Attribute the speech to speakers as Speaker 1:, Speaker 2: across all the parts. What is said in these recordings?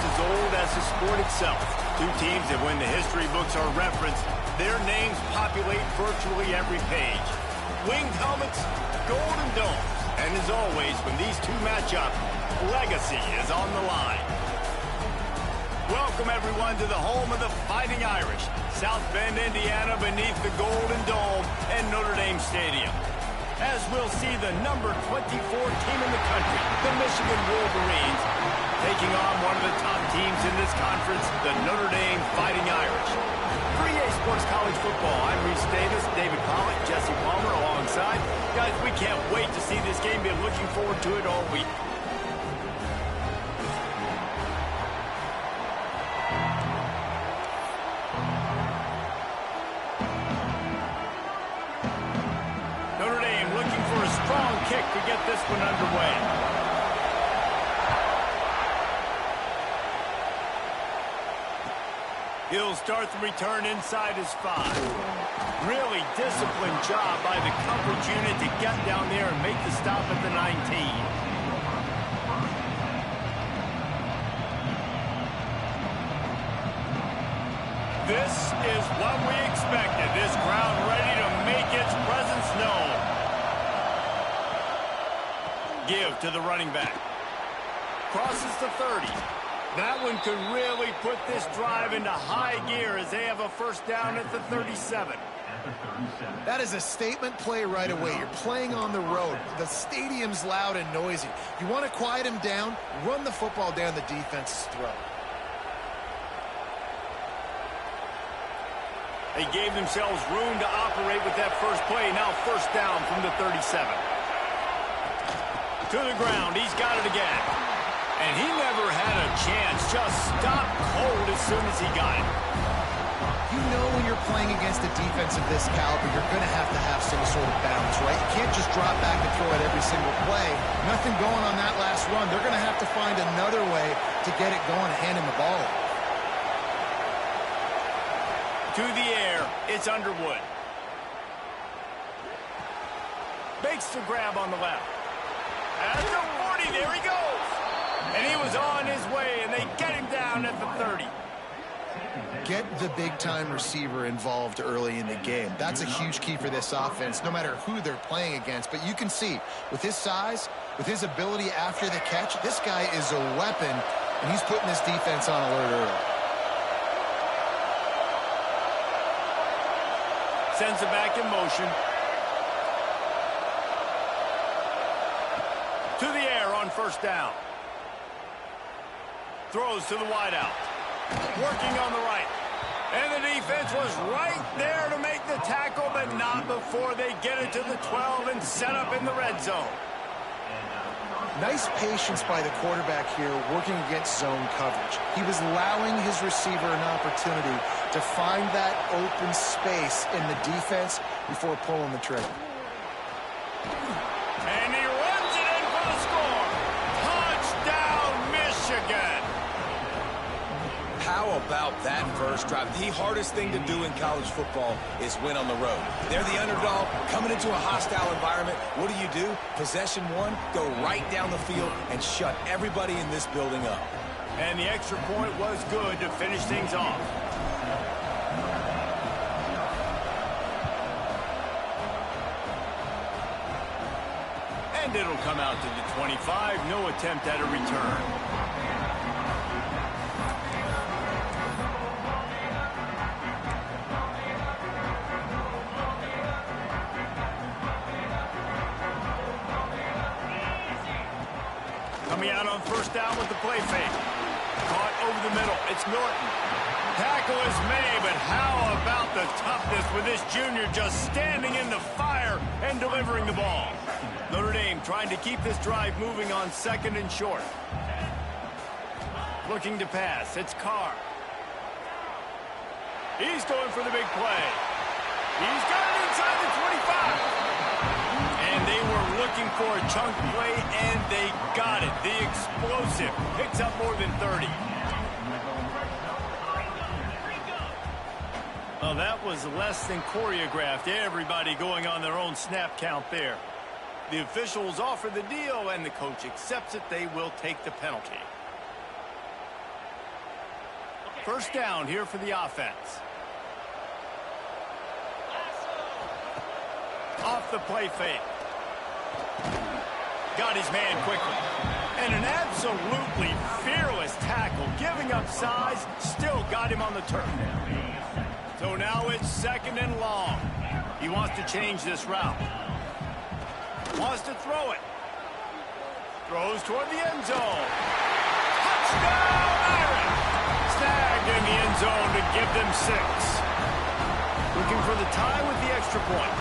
Speaker 1: as old as the sport itself. Two teams that, when the history books are referenced, their names populate virtually every page. Winged helmets, golden domes, and as always, when these two match up, legacy is on the line. Welcome, everyone, to the home of the Fighting Irish, South Bend, Indiana, beneath the Golden Dome and Notre Dame Stadium. As we'll see the number 24 team in the country, the Michigan Wolverines, taking on one of the top teams in this conference, the Notre Dame Fighting Irish. For EA Sports College Football, I'm Reese Davis, David Pollock, Jesse Palmer alongside. Guys, we can't wait to see this game. Been looking forward to it all week. Notre Dame looking for a strong kick to get this one underway. He'll start the return inside his 5. Really disciplined job by the coverage unit to get down there and make the stop at the 19. This is what we expected. This crowd ready to make its presence known. Give to the running back. Crosses the 30. That one could really put this drive into high gear as they have a first down at the 37.
Speaker 2: That is a statement play right away. You're playing on the road. The stadium's loud and noisy. You want to quiet him down, run the football down the defense's throat.
Speaker 1: They gave themselves room to operate with that first play. Now first down from the 37. To the ground. He's got it again. And he never had a chance. Just stopped cold as soon as he got it.
Speaker 2: You know when you're playing against a defense of this caliber, you're going to have some sort of balance, right? You can't just drop back and throw it every single play. Nothing going on that last run. They're going to have to find another way to get it going and hand him the ball.
Speaker 1: To the air, it's Underwood. Makes the grab on the left. At the 40, there he goes. And he was on his way, and they get him down at the 30.
Speaker 2: Get the big-time receiver involved early in the game. That's a huge key for this offense, no matter who they're playing against. But you can see, with his size, with his ability after the catch, this guy is a weapon, and he's putting this defense on alert early.
Speaker 1: Sends it back in motion. To the air on first down. Throws to the wideout. Working on the right. And the defense was right there to make the tackle, but not before they get it to the 12 and set up in the red zone.
Speaker 2: Nice patience by the quarterback here working against zone coverage. He was allowing his receiver an opportunity to find that open space in the defense before pulling the trigger.
Speaker 1: And he runs it in for the score. Touchdown, Michigan.
Speaker 3: How about that first drive? The hardest thing to do in college football is win on the road. They're the underdog, coming into a hostile environment. What do? Possession one, go right down the field and shut everybody in this building up.
Speaker 1: And the extra point was good to finish things off. And it'll come out to the 25. No attempt at a return. Coming out on first down with the play fake. Caught over the middle. It's Norton. Tackle is made, but how about the toughness with this junior just standing in the fire and delivering the ball? Notre Dame trying to keep this drive moving on second and short. Looking to pass. It's Carr. He's going for the big play. He's got it inside the 25. And they were looking for a chunk play, and they got it. The explosive picks up more than 30. Well, that was less than choreographed. Everybody going on their own snap count there. The officials offer the deal, and the coach accepts it. They will take the penalty. First down here for the offense. Off the play fake. Got his man quickly. And an absolutely fearless tackle, giving up size, still got him on the turf. So now it's 2nd and long. He wants to change this route. Wants to throw it. Throws toward the end zone. Touchdown, Irish! Snagged in the end zone to give them 6. Looking for the tie with the extra point.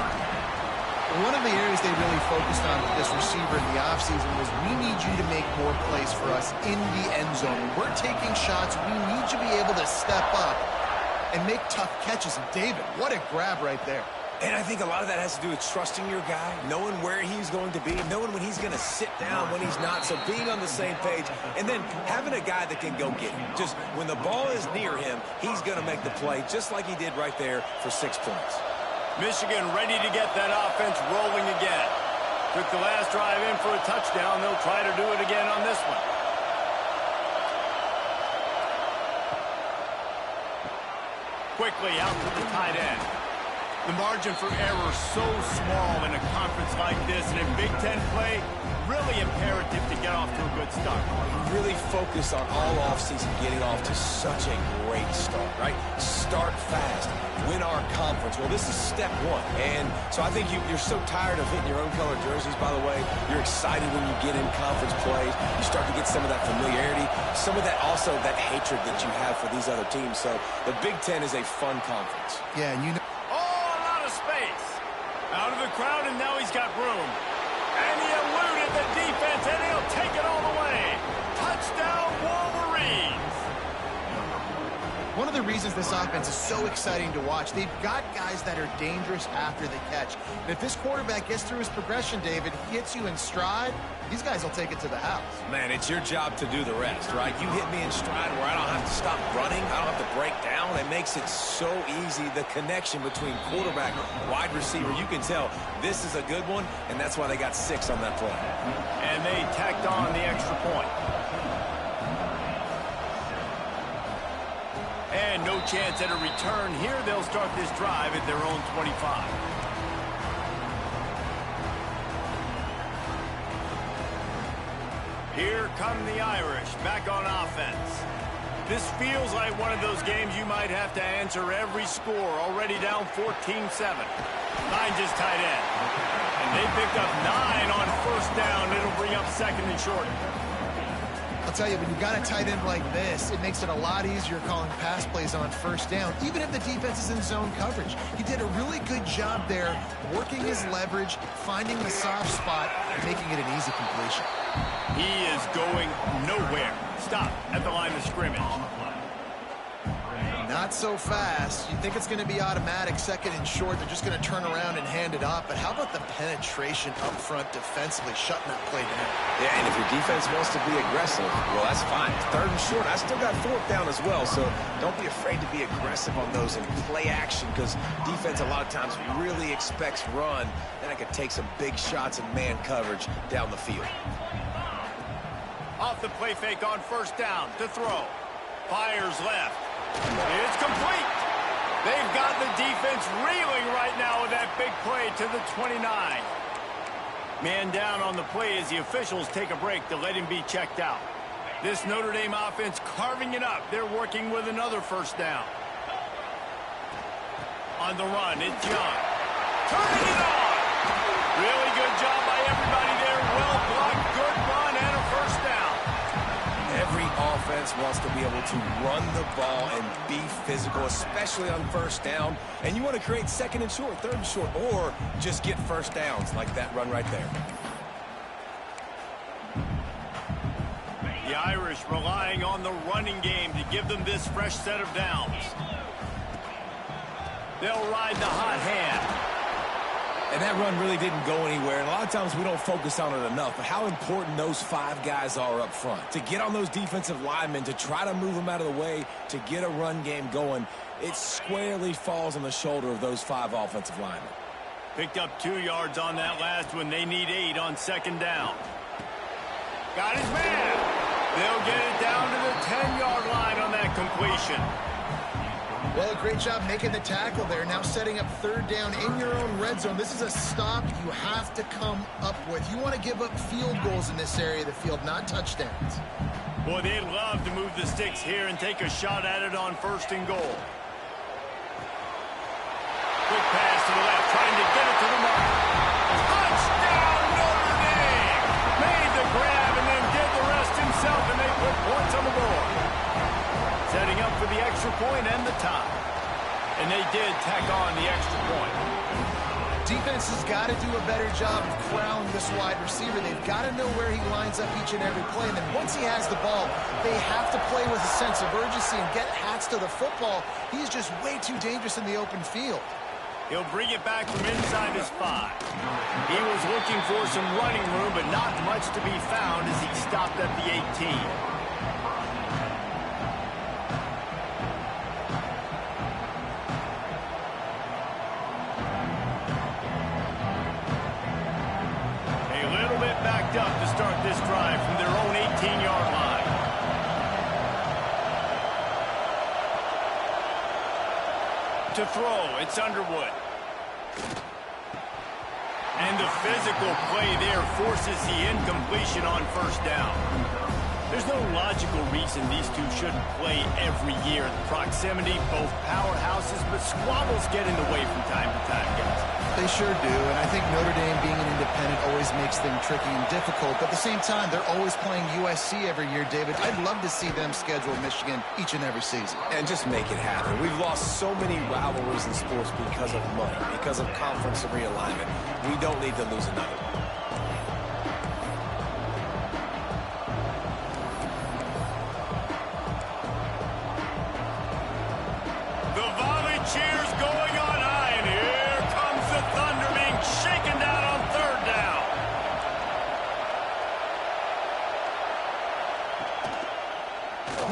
Speaker 2: One of the areas they really focused on with this receiver in the offseason was we need you to make more plays for us in the end zone. When we're taking shots, we need you to be able to step up and make tough catches. And David, what a grab right there.
Speaker 3: And I think a lot of that has to do with trusting your guy, knowing where he's going to be, knowing when he's going to sit down, when he's not, so being on the same page, and then having a guy that can go get him. Just when the ball is near him, he's going to make the play, just like he did right there for 6 points.
Speaker 1: Michigan ready to get that offense rolling again. Took the last drive in for a touchdown. They'll try to do it again on this one. Quickly out to the tight end. The margin for error so small in a conference like this, and in Big Ten play, really imperative to get off to a good start.
Speaker 3: Really focus on all offseason getting off to such a great start, right? Start fast. Win our conference. Well, this is step 1. And so I think you're so tired of hitting your own color jerseys, by the way. You're excited when you get in conference plays. You start to get some of that familiarity, some of that also that hatred that you have for these other teams. So the Big Ten is a fun conference.
Speaker 2: Yeah, and you know.
Speaker 1: Space. Out of the crowd, and now he's got room. And he eluded the defense, and he'll take it all the way. Touchdown, Wolverines.
Speaker 2: One of the reasons this offense is so exciting to watch, they've got guys that are dangerous after the catch. And if this quarterback gets through his progression, David, he hits you in stride, these guys will take it to the house.
Speaker 3: Man, it's your job to do the rest, right? You hit me in stride where I don't have to stop running. I don't have to break down. It makes it so easy. The connection between quarterback and wide receiver, you can tell this is a good one, and that's why they got 6 on that play.
Speaker 1: And they tacked on the extra point. And no chance at a return here. They'll start this drive at their own 25. Here come the Irish back on offense. This feels like one of those games you might have to answer every score. Already down 14-7. 9 just tight end. And they picked up 9 on first down. It'll bring up 2nd and short.
Speaker 2: I'll tell you, when you've got a tight end like this, it makes it a lot easier calling pass plays on first down, even if the defense is in zone coverage. He did a really good job there, working his leverage, finding the soft spot, and making it an easy completion.
Speaker 1: He is going nowhere. Stop at the line of scrimmage.
Speaker 2: Not so fast. You think it's going to be automatic, 2nd and short. They're just going to turn around and hand it off. But how about the penetration up front defensively, shutting that play down?
Speaker 3: Yeah, and if your defense wants to be aggressive, well, that's fine. 3rd and short, I still got 4th down as well. So don't be afraid to be aggressive on those and play action, because defense a lot of times really expects run. Then I could take some big shots in man coverage down the field.
Speaker 1: Off the play fake on first down to throw. Fires left. It's complete. They've got the defense reeling right now with that big play to the 29. Man down on the play as the officials take a break to let him be checked out. This Notre Dame offense carving it up. They're working with another first down. On the run, it's Young. Turning it on. Really good job by everybody there. Well blocked, good run, and a first down.
Speaker 3: Every offense wants to be able to run the ball and be physical, especially on first down. And you want to create 2nd and short, 3rd and short, or just get first downs like that run right there.
Speaker 1: The Irish relying on the running game to give them this fresh set of downs. They'll ride the hot hand.
Speaker 3: And that run really didn't go anywhere. And a lot of times we don't focus on it enough. But how important those 5 guys are up front. To get on those defensive linemen, to try to move them out of the way, to get a run game going, it squarely falls on the shoulder of those 5 offensive linemen.
Speaker 1: Picked up 2 yards on that last one. They need 8 on 2nd down. Got his man. They'll get it down to the 10-yard line on that completion.
Speaker 2: Well, a great job making the tackle there. Now setting up third down in your own red zone. This is a stop you have to come up with. You want to give up field goals in this area of the field, not touchdowns.
Speaker 1: Boy, they'd love to move the sticks here and take a shot at it on 1st and goal. Quick pass to the left, trying to get it to the mark. Touchdown, Notre Dame! Made the grab and then did the rest himself, and they put points on the board. Setting up for the extra point and the tie. And they did tack on the extra point.
Speaker 2: Defense has got to do a better job of corralling this wide receiver. They've got to know where he lines up each and every play. And then once he has the ball, they have to play with a sense of urgency and get hats to the football. He's just way too dangerous in the open field.
Speaker 1: He'll bring it back from inside his 5. He was looking for some running room, but not much to be found as he stopped at the 18. Up to start this drive from their own 18-yard line. To throw, it's Underwood. And the physical play there forces the incompletion on 1st down. There's no logical reason these two shouldn't play every year. The proximity, both powerhouses, but squabbles get in the way from time to time, guys.
Speaker 2: They sure do, and I think Notre Dame being an independent always makes things tricky and difficult. But at the same time, they're always playing USC every year, David. I'd love to see them schedule Michigan each and every season.
Speaker 3: And just make it happen. We've lost so many rivalries in sports because of money, because of conference realignment. We don't need to lose another one.
Speaker 1: Cheers going on high, and here comes the Thunder being shaken down on 3rd down.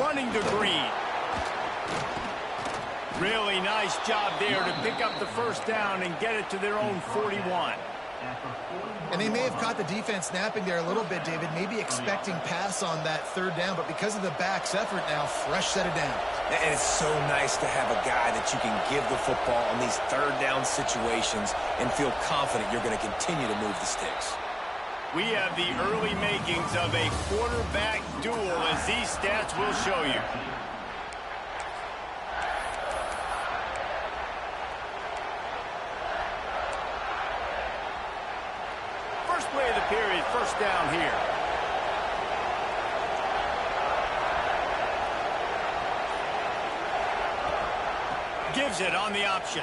Speaker 1: Running to Green. Really nice job there to pick up the 1st down and get it to their own 41.
Speaker 2: And they may have caught the defense napping there a little bit, David, maybe expecting pass on that 3rd down, but because of the back's effort now, fresh set of down.
Speaker 3: And it's so nice to have a guy that you can give the football on these 3rd down situations and feel confident you're going to continue to move the sticks.
Speaker 1: We have the early makings of a quarterback duel, as these stats will show you. First play of the period, 1st down here. Gives it on the option.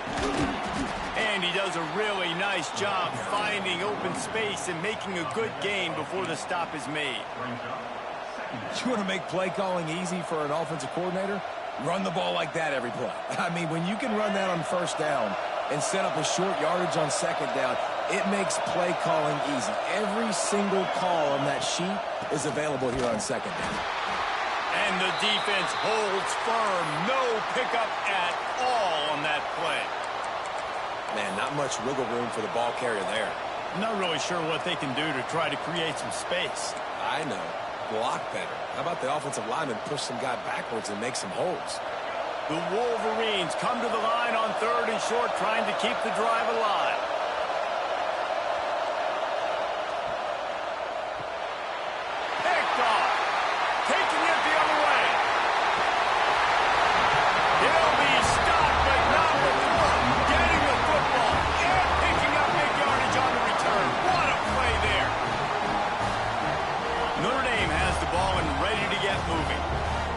Speaker 1: And he does a really nice job finding open space and making a good gain before the stop is made.
Speaker 3: You want to make play calling easy for an offensive coordinator? Run the ball like that every play. I mean, when you can run that on 1st down and set up a short yardage on 2nd down, it makes play calling easy. Every single call on that sheet is available here on 2nd down.
Speaker 1: And the defense holds firm. No pickup at all on that play.
Speaker 3: Man, not much wiggle room for the ball carrier there.
Speaker 1: I'm not really sure what they can do to try to create some space.
Speaker 3: I know. Block better. How about the offensive lineman push some guy backwards and make some holes?
Speaker 1: The Wolverines come to the line on 3rd and short, trying to keep the drive alive. Picked off. Taking it the other way. He'll be stopped, but not with the run. Getting the football and picking up big yardage on the return. What a play there. Notre Dame has the ball and ready to get moving.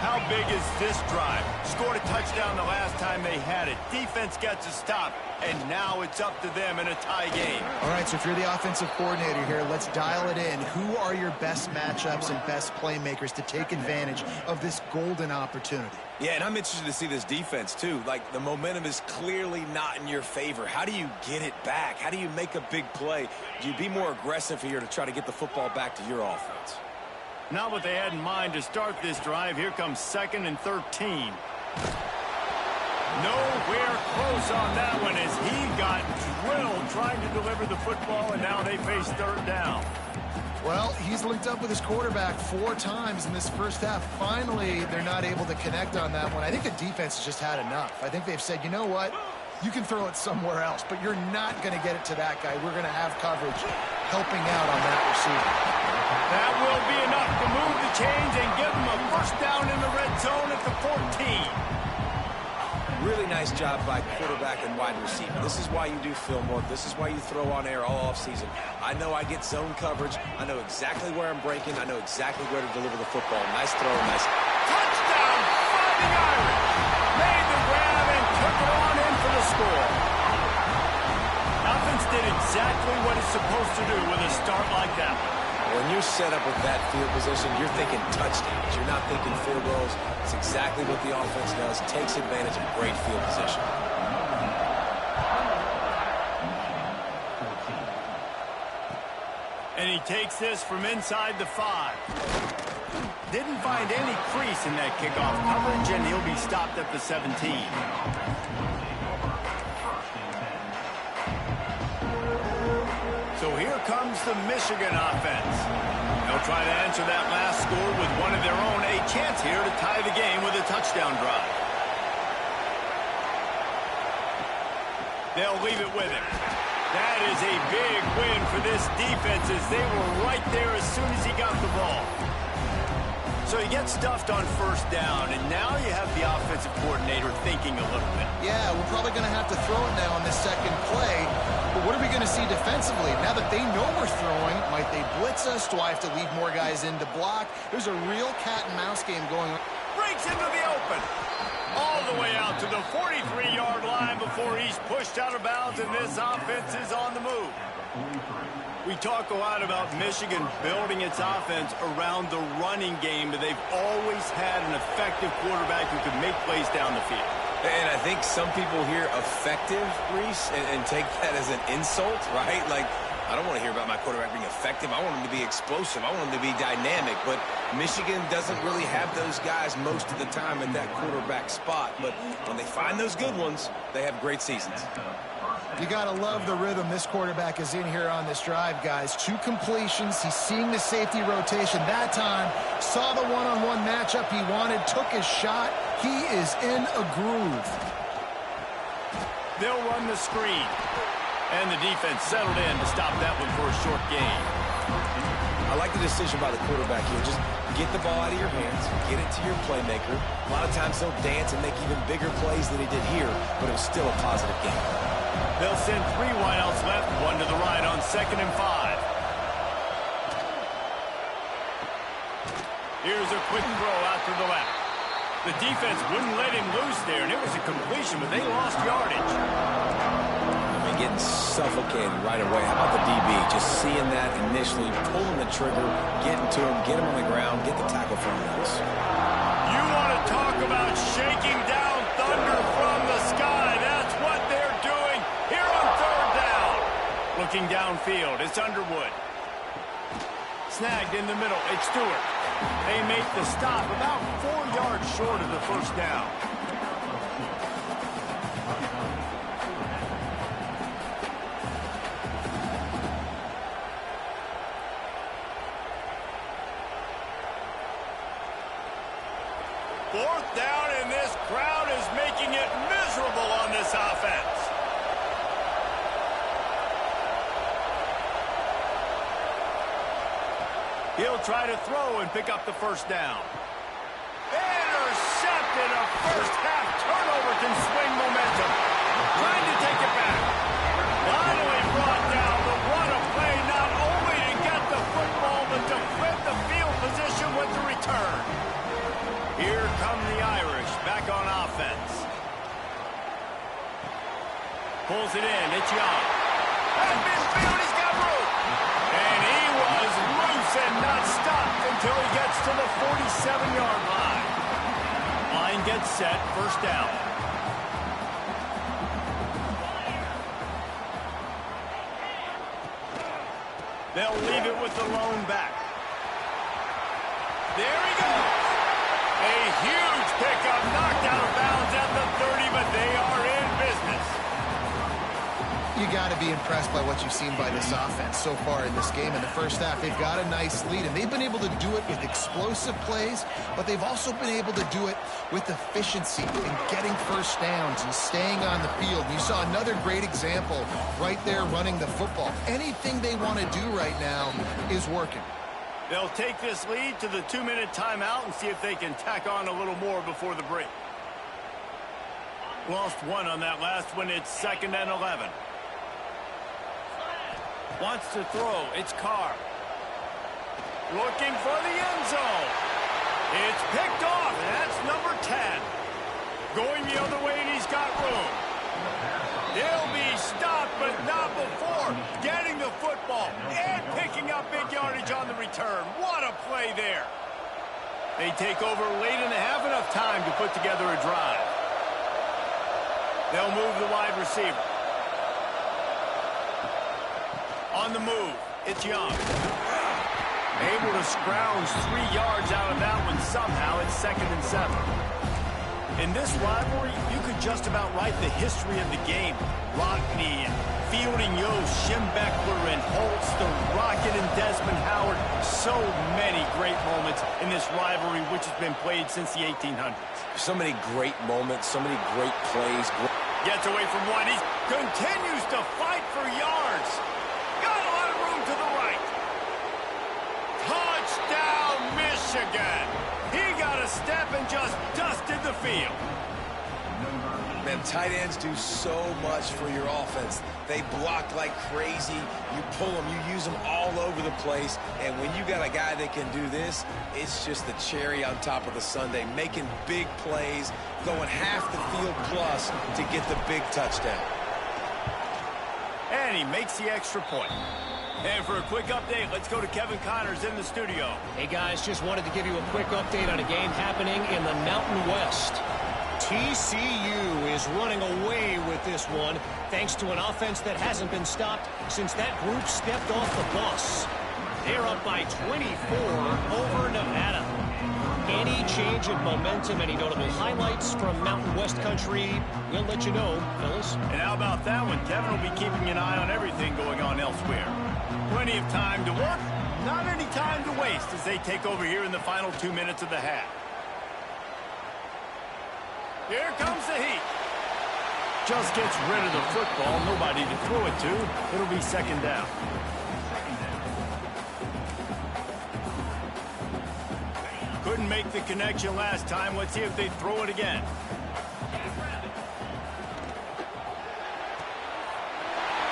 Speaker 1: How big is this drive? Scored a touchdown the last time they had it. Defense gets a stop, and now it's up to them in a tie game.
Speaker 2: All right, so if you're the offensive coordinator here, let's dial it in. Who are your best matchups and best playmakers to take advantage of this golden opportunity?
Speaker 3: Yeah, and I'm interested to see this defense, too. Like, the momentum is clearly not in your favor. How do you get it back? How do you make a big play? Do you be more aggressive here to try to get the football back to your offense?
Speaker 1: Not what they had in mind to start this drive. Here comes 2nd and 13. Nowhere close on that one as he got drilled trying to deliver the football, and now they face 3rd down.
Speaker 2: Well, he's linked up with his quarterback 4 times in this first half. Finally, they're not able to connect on that one. I think the defense has just had enough. I think they've said, you know what? You can throw it somewhere else, but you're not going to get it to that guy. We're going to have coverage helping out on that receiver.
Speaker 1: That will be enough to move the chains and give them a first down in the red zone at the 14.
Speaker 3: Really nice job by quarterback and wide receiver. This is why you do film work. This is why you throw on air all offseason. I know I get zone coverage. I know exactly where I'm breaking. I know exactly where to deliver the football. Nice throw, nice.
Speaker 1: Touchdown, Fighting Irish. Made the grab and took it on in for the score. Offense did exactly what it's supposed to do with a start like that.
Speaker 3: When you're set up with that field position, you're thinking touchdowns. You're not thinking field goals. It's exactly what the offense does. Takes advantage of great field position.
Speaker 1: And he takes this from inside the 5. Didn't find any crease in that kickoff coverage, and he'll be stopped at the 17. So here comes the Michigan offense. They'll try to answer that last score with one of their own. A chance here to tie the game with a touchdown drive. They'll leave it with him. That is a big win for this defense as they were right there as soon as he got the ball. So he gets stuffed on first down, and now you have the offensive coordinator thinking a little bit.
Speaker 2: Yeah, we're probably going to have to throw it now on this second play. But what are we going to see defensively? Now that they know we're throwing, might they blitz us? Do I have to leave more guys in to block? There's a real cat-and-mouse game going on.
Speaker 1: Breaks into the open. All the way out to the 43-yard line before he's pushed out of bounds, and this offense is on the move. We talk a lot about Michigan building its offense around the running game, but they've always had an effective quarterback who can make plays down the field.
Speaker 3: And I think some people hear effective, Reese, and take that as an insult, right? Like, I don't want to hear about my quarterback being effective. I want him to be explosive. I want him to be dynamic. But Michigan doesn't really have those guys most of the time at that quarterback spot. But when they find those good ones, they have great seasons.
Speaker 2: You got to love the rhythm this quarterback is in here on this drive, guys. 2 completions. He's seeing the safety rotation. That time, saw the one-on-one matchup he wanted, took his shot. He is in a groove.
Speaker 1: They'll run the screen. And the defense settled in to stop that one for a short gain.
Speaker 3: I like the decision by the quarterback here. Just get the ball out of your hands, get it to your playmaker. A lot of times he'll dance and make even bigger plays than he did here, but it was still a positive game.
Speaker 1: They'll send 3 wideouts left, 1 to the right on 2nd and 5. Here's a quick throw out to the left. The defense wouldn't let him loose there, and it was a completion, but they lost yardage.
Speaker 3: Getting suffocated right away. How about the DB? Just seeing that initially, pulling the trigger, getting to him, get him on the ground, get the tackle from us.
Speaker 1: You want to talk about shaking down thunder from the sky. That's what they're doing here on 3rd down. Looking downfield, it's Underwood. Snagged in the middle, it's Stewart. They make the stop about 4 yards short of the first down. Fourth down, and this crowd is making it miserable on this offense. He'll try to throw and pick up the first down. Intercepted. A first-half turnover can swing momentum. Trying to take it back. Finally brought down, but what a play, not only to get the football, but to flip the field position with the return. Here come the Irish back on offense. Pulls it in. It's Young. And midfield, he's got room. And he was loose and not stopped until he gets to the 47-yard line. Line gets set. First down. They'll leave it with the lone back. There he goes. A huge pickup, knocked out of bounds at the 30, but they are in business.
Speaker 2: You got to be impressed by what you've seen by this offense so far in this game. In the first half, they've got a nice lead, and they've been able to do it with explosive plays, but they've also been able to do it with efficiency and getting first downs and staying on the field. You saw another great example right there running the football. Anything they want to do right now is working.
Speaker 1: They'll take this lead to the 2-minute timeout and see if they can tack on a little more before the break. Lost one on that last one. It's 2nd and 11. Wants to throw. It's Carr. Looking for the end zone. It's picked off, and that's number 10. Going the other way, and he's got room. He'll be stopped, but not before getting the football and picking up big yardage on the return. What a play there. They take over late in the half, enough time to put together a drive. They'll move the wide receiver. On the move, it's Young. Able to scrounge 3 yards out of that one somehow. It's 2nd and 7. In this rivalry, you could just about write the history of the game. Rockney and Fielding Yost, Schembechler and Holtz, the Rocket and Desmond Howard. So many great moments in this rivalry, which has been played since the 1800s.
Speaker 3: So many great moments, so many great plays.
Speaker 1: Gets away from one. He continues to fight for yards. Got a lot of room to the right. Touchdown, Michigan. He got a step and just dusted the field.
Speaker 3: Man, tight ends do so much for your offense. They block like crazy. You pull them, you use them all over the place. And when you got a guy that can do this, it's just the cherry on top of the sundae, making big plays, going half the field plus to get the big touchdown.
Speaker 1: And he makes the extra point. And for a quick update, let's go to Kevin Connors in the studio.
Speaker 4: Hey, guys, just wanted to give you a quick update on a game happening in the Mountain West. TCU is running away with this one, thanks to an offense that hasn't been stopped since that group stepped off the bus. They're up by 24 over Nevada. Any change in momentum, any notable highlights from Mountain West country, we'll let you know, fellas.
Speaker 1: And how about that one? Kevin will be keeping an eye on everything going on elsewhere. Plenty of time to work, not any time to waste as they take over here in the final 2 minutes of the half. Here comes the heat. Just gets rid of the football, nobody to throw it to. It'll be 2nd down. Couldn't make the connection last time. Let's see if they throw it again.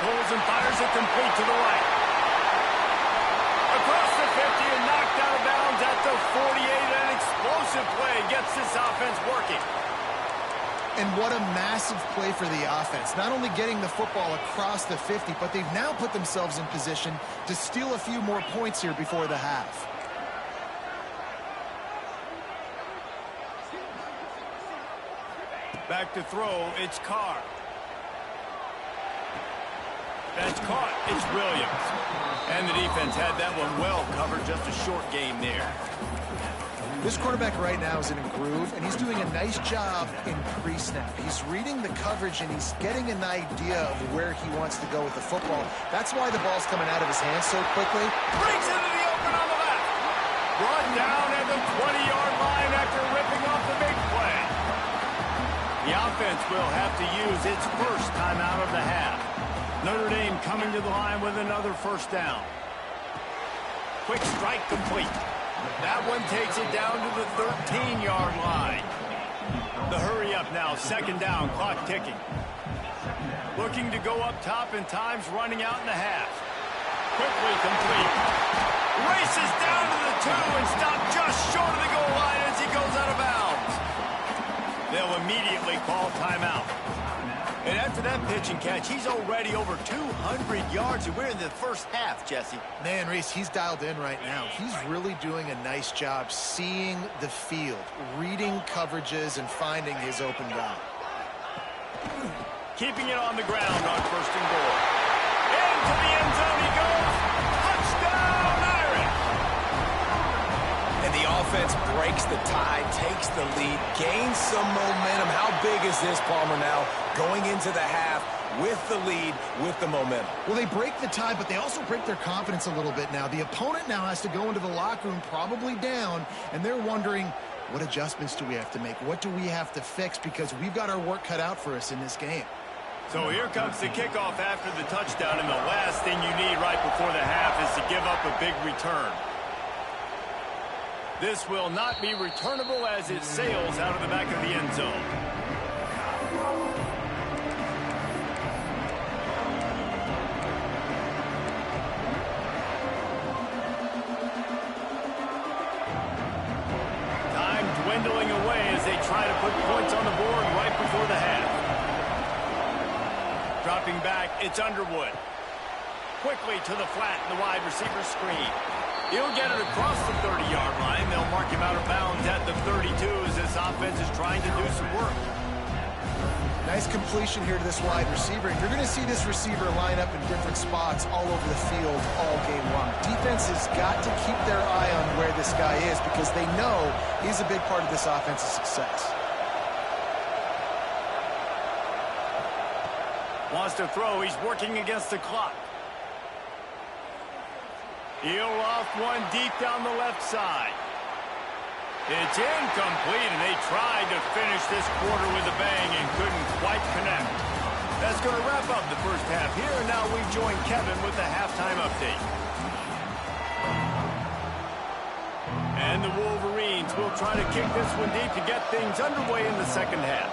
Speaker 1: Pulls and fires it complete to the right. Across the 50 and knocked out of bounds at the 48. An explosive play gets this offense working.
Speaker 2: And what a massive play for the offense. Not only getting the football across the 50, but they've now put themselves in position to steal a few more points here before the half.
Speaker 1: Back to throw, it's Carr. That's caught, it's Williams. And the defense had that one well covered, just a short game there.
Speaker 2: This quarterback right now is in a groove, and he's doing a nice job in pre-snap. He's reading the coverage, and he's getting an idea of where he wants to go with the football. That's why the ball's coming out of his hands so quickly.
Speaker 1: Brings it to the open on the left. Brought down at the 20-yard line after ripping off the big play. The offense will have to use its first timeout of the half. Notre Dame coming to the line with another 1st down. Quick strike complete. That one takes it down to the 13-yard line. The hurry up now, 2nd down, clock ticking. Looking to go up top, and time's running out in the half. Quickly complete. Races down to the 2 and stopped just short of the goal line as he goes out of bounds. They'll immediately call timeout. And after that pitch and catch, he's already over 200 yards, and we're in the first half, Jesse.
Speaker 2: Man, Reese, he's dialed in right now. He's really doing a nice job seeing the field, reading coverages, and finding his open guy.
Speaker 1: Keeping it on the ground on 1st and goal. Into the end zone he goes. Touchdown, Irish!
Speaker 3: And the defense breaks the tie, takes the lead, gains some momentum. How big is this, Palmer, now going into the half with the lead, with the momentum?
Speaker 2: Well, they break the tie, but they also break their confidence a little bit now. The opponent now has to go into the locker room probably down, and they're wondering, what adjustments do we have to make? What do we have to fix? Because we've got our work cut out for us in this game.
Speaker 1: So here comes the kickoff after the touchdown, and the last thing you need right before the half is to give up a big return. This will not be returnable as it sails out of the back of the end zone. Time dwindling away as they try to put points on the board right before the half. Dropping back, it's Underwood. Quickly to the flat in the wide receiver screen. He'll get it across the 30-yard line. They'll mark him out of bounds at the 32 as this offense is trying to do some work.
Speaker 2: Nice completion here to this wide receiver. And you're going to see this receiver line up in different spots all over the field all game long. Defense has got to keep their eye on where this guy is because they know he's a big part of this offense's success.
Speaker 1: Wants to throw. He's working against the clock. He'll loft one deep down the left side. It's incomplete, and they tried to finish this quarter with a bang and couldn't quite connect. That's going to wrap up the first half here, and now we join Kevin with the halftime update. And the Wolverines will try to kick this one deep to get things underway in the second half.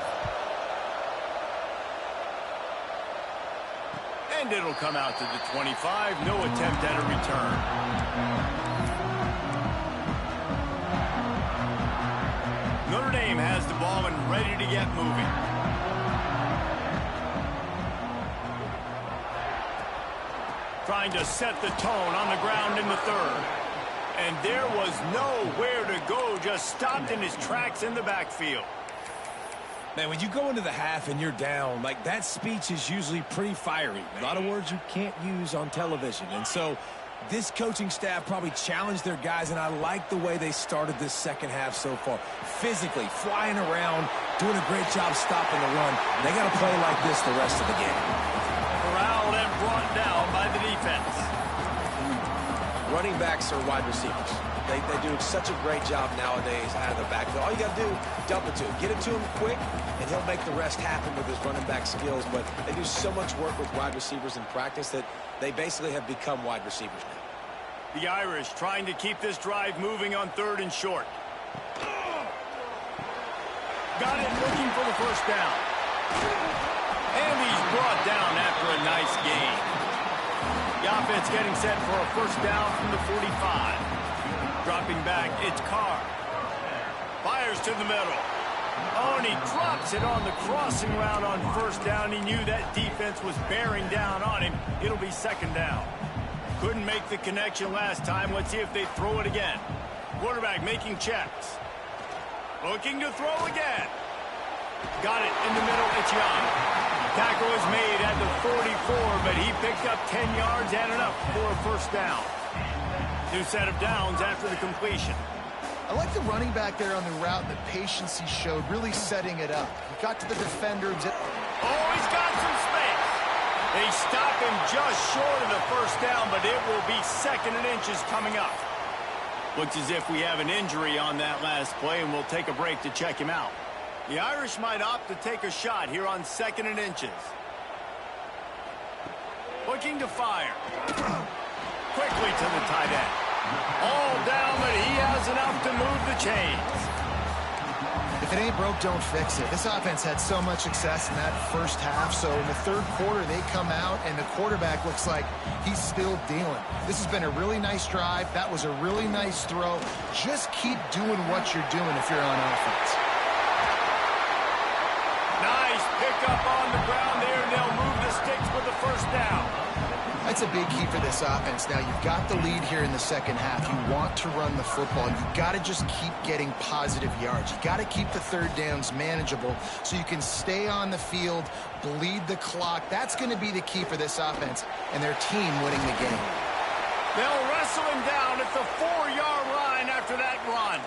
Speaker 1: And it'll come out to the 25. No attempt at a return. Notre Dame has the ball and ready to get moving. Trying to set the tone on the ground in the third. And there was nowhere to go, just stopped in his tracks in the backfield.
Speaker 3: Man, when you go into the half and you're down, like that speech is usually pretty fiery. A lot of words you can't use on television. And so this coaching staff probably challenged their guys, and I like the way they started this second half so far. Physically, flying around, doing a great job stopping the run. They got to play like this the rest of the game.
Speaker 1: Corralled and brought down by the defense.
Speaker 3: Running backs are wide receivers. They do such a great job nowadays out of the backfield. All you got to do, dump it to him. Get it to him quick, and he'll make the rest happen with his running back skills. But they do so much work with wide receivers in practice that they basically have become wide receivers now.
Speaker 1: The Irish trying to keep this drive moving on third and short. Got it looking for the first down. And he's brought down after a nice gain. The offense getting set for a first down from the 45. Dropping back, it's Carr. Fires to the middle. Oh, and he drops it on the crossing route on first down. He knew that defense was bearing down on him. It'll be second down. Couldn't make the connection last time. Let's see if they throw it again. Quarterback making checks. Looking to throw again. Got it in the middle. It's Young. Tackle is made at the 44, but he picked up 10 yards and enough for a first down. New set of downs after the completion.
Speaker 2: I like the running back there on the route and the patience he showed, really setting it up. He got to the defender.
Speaker 1: Oh, he's got some space. They stop him just short of the first down, but it will be second and inches coming up. Looks as if we have an injury on that last play, and we'll take a break to check him out. The Irish might opt to take a shot here on second and inches. Looking to fire. Quickly to the tight end. All down, but he has enough to move the chains.
Speaker 2: If it ain't broke, don't fix it. This offense had so much success in that first half, so in the third quarter they come out and the quarterback looks like he's still dealing. This has been a really nice drive. That was a really nice throw. Just keep doing what you're doing if you're on offense.
Speaker 1: Nice pickup on the ground there, and they'll move the sticks with the first down.
Speaker 2: That's a big key for this offense. Now, you've got the lead here in the second half. You want to run the football. You've got to just keep getting positive yards. You've got to keep the third downs manageable so you can stay on the field, bleed the clock. That's going to be the key for this offense and their team winning the game.
Speaker 1: They'll wrestle him down at the 4-yard line after that run.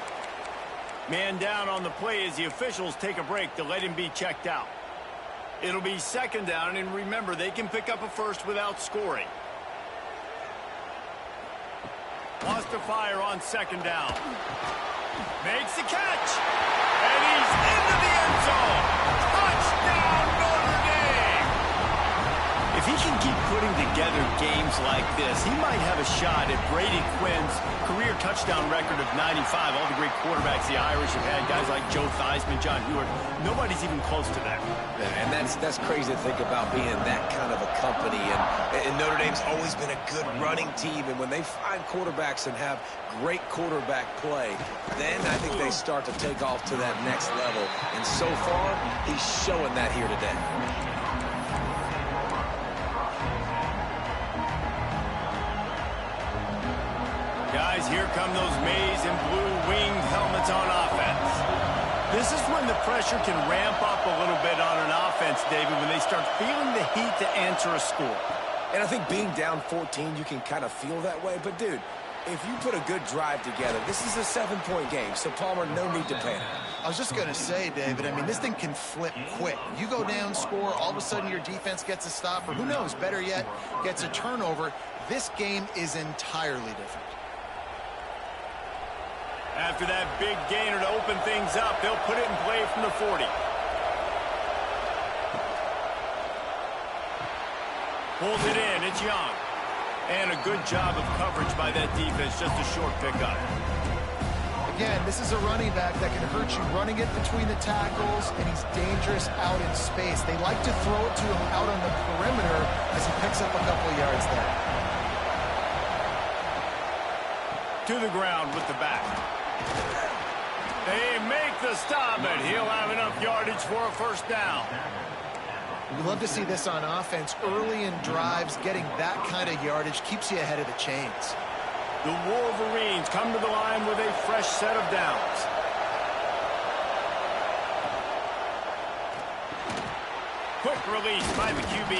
Speaker 1: Man down on the play as the officials take a break to let him be checked out. It'll be second down, and remember, they can pick up a first without scoring. Wants to fire on second down. Makes the catch. And he's into the end zone. Touchdown, Notre Dame. If he can keep putting together games like this, he might have a shot at Brady Quinn's career touchdown record of 95. All the great quarterbacks the Irish have had, guys like Joe Theismann, John Hewitt, nobody's even close to that.
Speaker 3: Yeah, and that's crazy to think about being that kind of a company. And Notre Dame's always been a good running team. And when they find quarterbacks and have great quarterback play, then I think they start to take off to that next level. And so far, he's showing that here today.
Speaker 1: Guys, here come those maize and blue winged helmets on offense. This is when the pressure can ramp up a little bit on an offense, David, when they start feeling the heat to answer a score.
Speaker 3: And I think being down 14, you can kind of feel that way. But, dude, if you put a good drive together, this is a 7-point game. So, Palmer, no need to panic.
Speaker 2: I was just going to say, David, I mean, this thing can flip quick. You go down, score, all of a sudden your defense gets a stop, or who knows, better yet, gets a turnover. This game is entirely different.
Speaker 1: After that big gainer to open things up, they'll put it in play from the 40. Pulls it in. It's Young. And a good job of coverage by that defense. Just a short pickup.
Speaker 2: Again, this is a running back that can hurt you running it between the tackles, and he's dangerous out in space. They like to throw it to him out on the perimeter as he picks up a couple of yards there.
Speaker 1: To the ground with the back. They make the stop, and he'll have enough yardage for a first down.
Speaker 2: We love to see this on offense. Early in drives, getting that kind of yardage keeps you ahead of the chains.
Speaker 1: The Wolverines come to the line with a fresh set of downs. Quick release by the QB.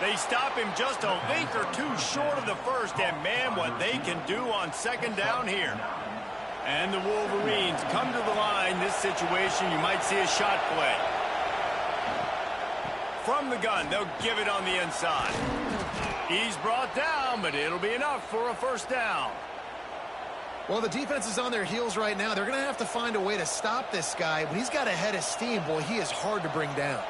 Speaker 1: They stop him just a link or two short of the first, and man, what they can do on second down here. And the Wolverines come to the line. This situation, you might see a shot play. From the gun, they'll give it on the inside. He's brought down, but it'll be enough for a first down.
Speaker 2: Well, the defense is on their heels right now. They're going to have to find a way to stop this guy. When he's got a head of steam, boy, he is hard to bring down.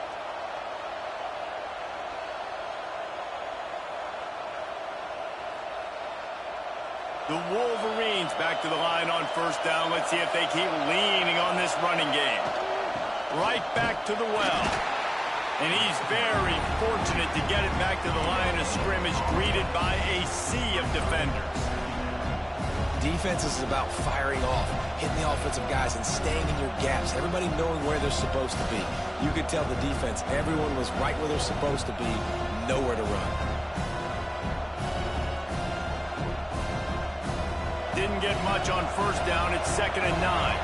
Speaker 1: The Wolverines back to the line on first down. Let's see if they keep leaning on this running game. Right back to the well. And he's very fortunate to get it back to the line of scrimmage, greeted by a sea of defenders.
Speaker 3: Defense is about firing off, hitting the offensive guys, and staying in your gaps. Everybody knowing where they're supposed to be. You could tell the defense, everyone was right where they're supposed to be, nowhere to run.
Speaker 1: Didn't get much on first down. It's 2nd and 9.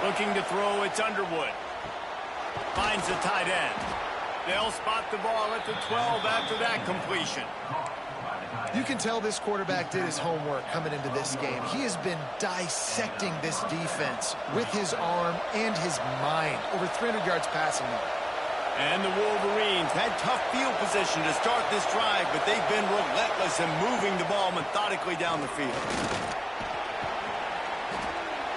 Speaker 1: Looking to throw, it's Underwood. Finds the tight end. They'll spot the ball at the 12 after that completion.
Speaker 2: You can tell this quarterback did his homework coming into this game. He has been dissecting this defense with his arm and his mind. Over 300 yards passing now.
Speaker 1: And the Wolverines had tough field position to start this drive, but they've been relentless in moving the ball methodically down the field.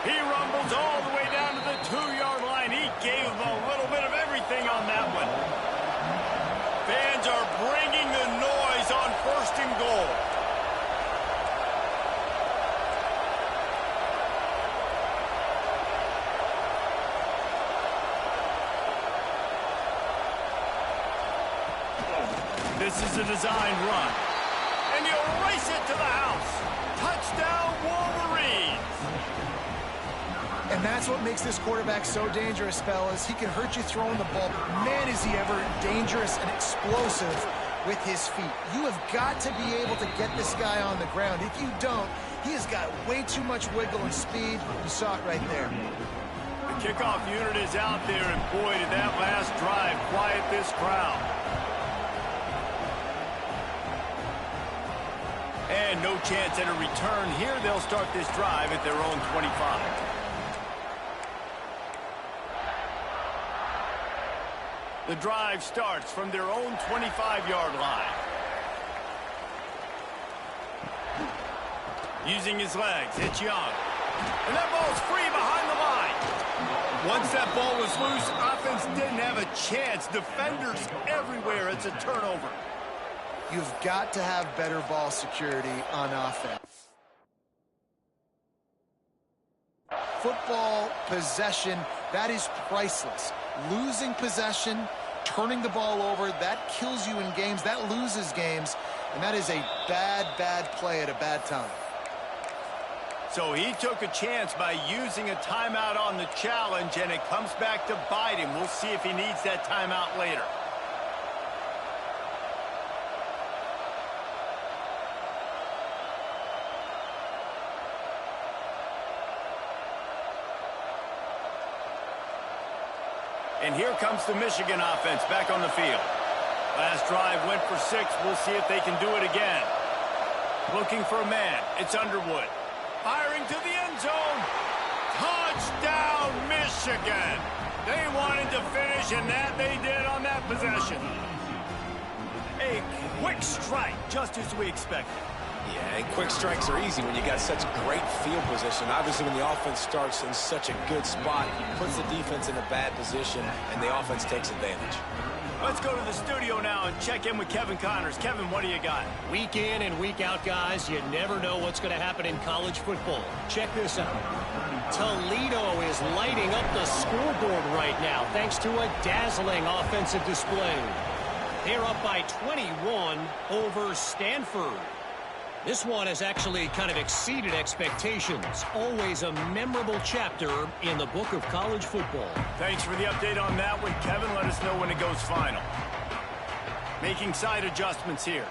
Speaker 1: He rumbles all the way down to the 2-yard line. He gave them a little bit of everything on that one. Fans are bringing the noise on 1st and goal. This is a designed run. And he'll race it to the house. Touchdown, Wolverines.
Speaker 2: And that's what makes this quarterback so dangerous, fellas. He can hurt you throwing the ball, but man, is he ever dangerous and explosive with his feet. You have got to be able to get this guy on the ground. If you don't, he has got way too much wiggle and speed. You saw it right there.
Speaker 1: The kickoff unit is out there, and boy, did that last drive quiet this crowd. And no chance at a return here. They'll start this drive at their own 25. The drive starts from their own 25-yard line. Using his legs, it's Young. And that ball's free behind the line. Once that ball was loose, offense didn't have a chance. Defenders everywhere. It's a turnover.
Speaker 2: You've got to have better ball security on offense. Football possession, that is priceless. Losing possession, turning the ball over, that kills you in games, that loses games, and that is a bad, bad play at a bad time.
Speaker 1: So he took a chance by using a timeout on the challenge, and it comes back to bite him. We'll see if he needs that timeout later. And here comes the Michigan offense back on the field. Last drive went for 6. We'll see if they can do it again. Looking for a man. It's Underwood. Firing to the end zone. Touchdown, Michigan. They wanted to finish, and that they did on that possession. A quick strike, just as we expected.
Speaker 3: Yeah, and quick strikes are easy when you got such great field position. Obviously, when the offense starts in such a good spot, puts the defense in a bad position, and the offense takes advantage.
Speaker 1: Let's go to the studio now and check in with Kevin Connors. Kevin, what do you got?
Speaker 4: Week in and week out, guys, you never know what's going to happen in college football. Check this out. Toledo is lighting up the scoreboard right now thanks to a dazzling offensive display. They're up by 21 over Stanford. This one has actually kind of exceeded expectations. Always a memorable chapter in the book of college football.
Speaker 1: Thanks for the update on that one, Kevin. Let us know when it goes final. Making side adjustments here.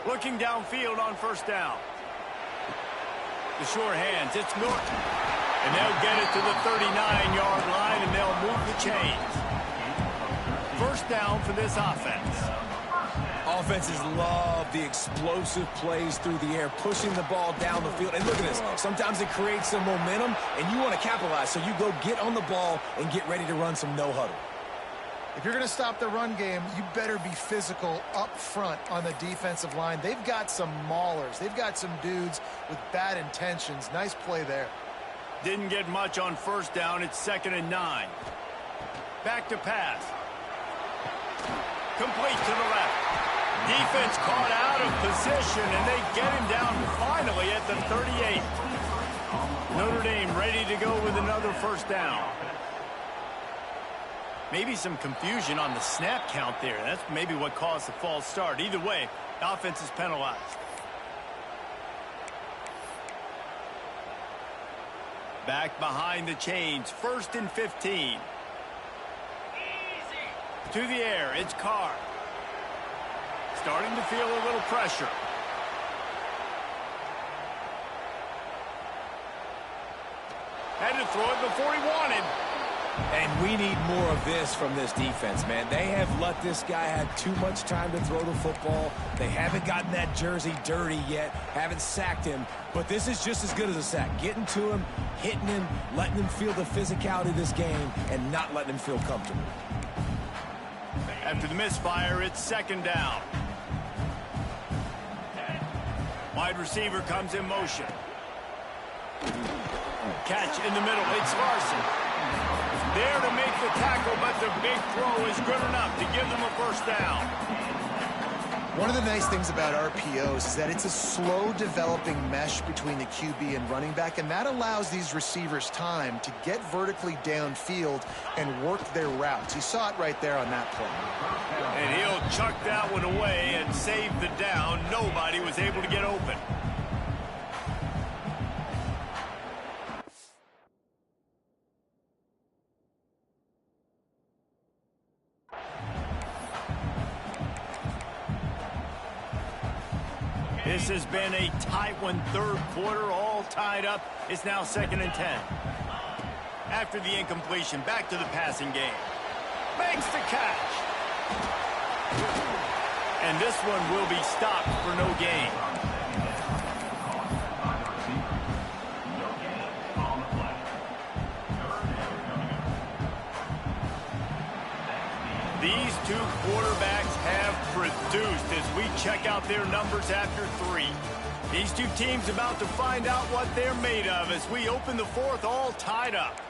Speaker 1: Looking downfield on first down. The sure hands, it's Notre. And they'll get it to the 39-yard line, and they'll move the chains. First down for this offense.
Speaker 3: Offenses love the explosive plays through the air, pushing the ball down the field. And look at this. Sometimes it creates some momentum, and you want to capitalize. So you go get on the ball and get ready to run some no-huddle.
Speaker 2: If you're going to stop the run game, you better be physical up front on the defensive line. They've got some maulers. They've got some dudes with bad intentions. Nice play there.
Speaker 1: Didn't get much on first down. It's 2nd and 9. Back to pass. Complete to the left. Defense caught out of position, and they get him down finally at the 38. Notre Dame ready to go with another first down. Maybe some confusion on the snap count there. That's maybe what caused the false start. Either way, the offense is penalized. Back behind the chains, 1st and 15. To the air, it's Carr. Starting to feel a little pressure. Had to throw it before he wanted.
Speaker 3: And we need more of this from this defense, man. They have let this guy have too much time to throw the football. They haven't gotten that jersey dirty yet, haven't sacked him. But this is just as good as a sack. Getting to him, hitting him, letting him feel the physicality of this game, and not letting him feel comfortable.
Speaker 1: After the misfire, it's 2nd down. Wide receiver comes in motion. Catch in the middle. It's Larson. There to make the tackle, but the big throw is good enough to give them a first down.
Speaker 2: One of the nice things about RPOs is that it's a slow developing mesh between the QB and running back, and that allows these receivers time to get vertically downfield and work their routes. You saw it right there on that play.
Speaker 1: And he'll chuck that one away and save the down. Nobody was able to get open. This has been a tight one, 3rd quarter, all tied up. It's now 2nd and 10. After the incompletion, back to the passing game. Makes the catch. And this one will be stopped for no gain. These two quarterbacks have produced as we check out their numbers after 3. These two teams about to find out what they're made of as we open the fourth all tied up.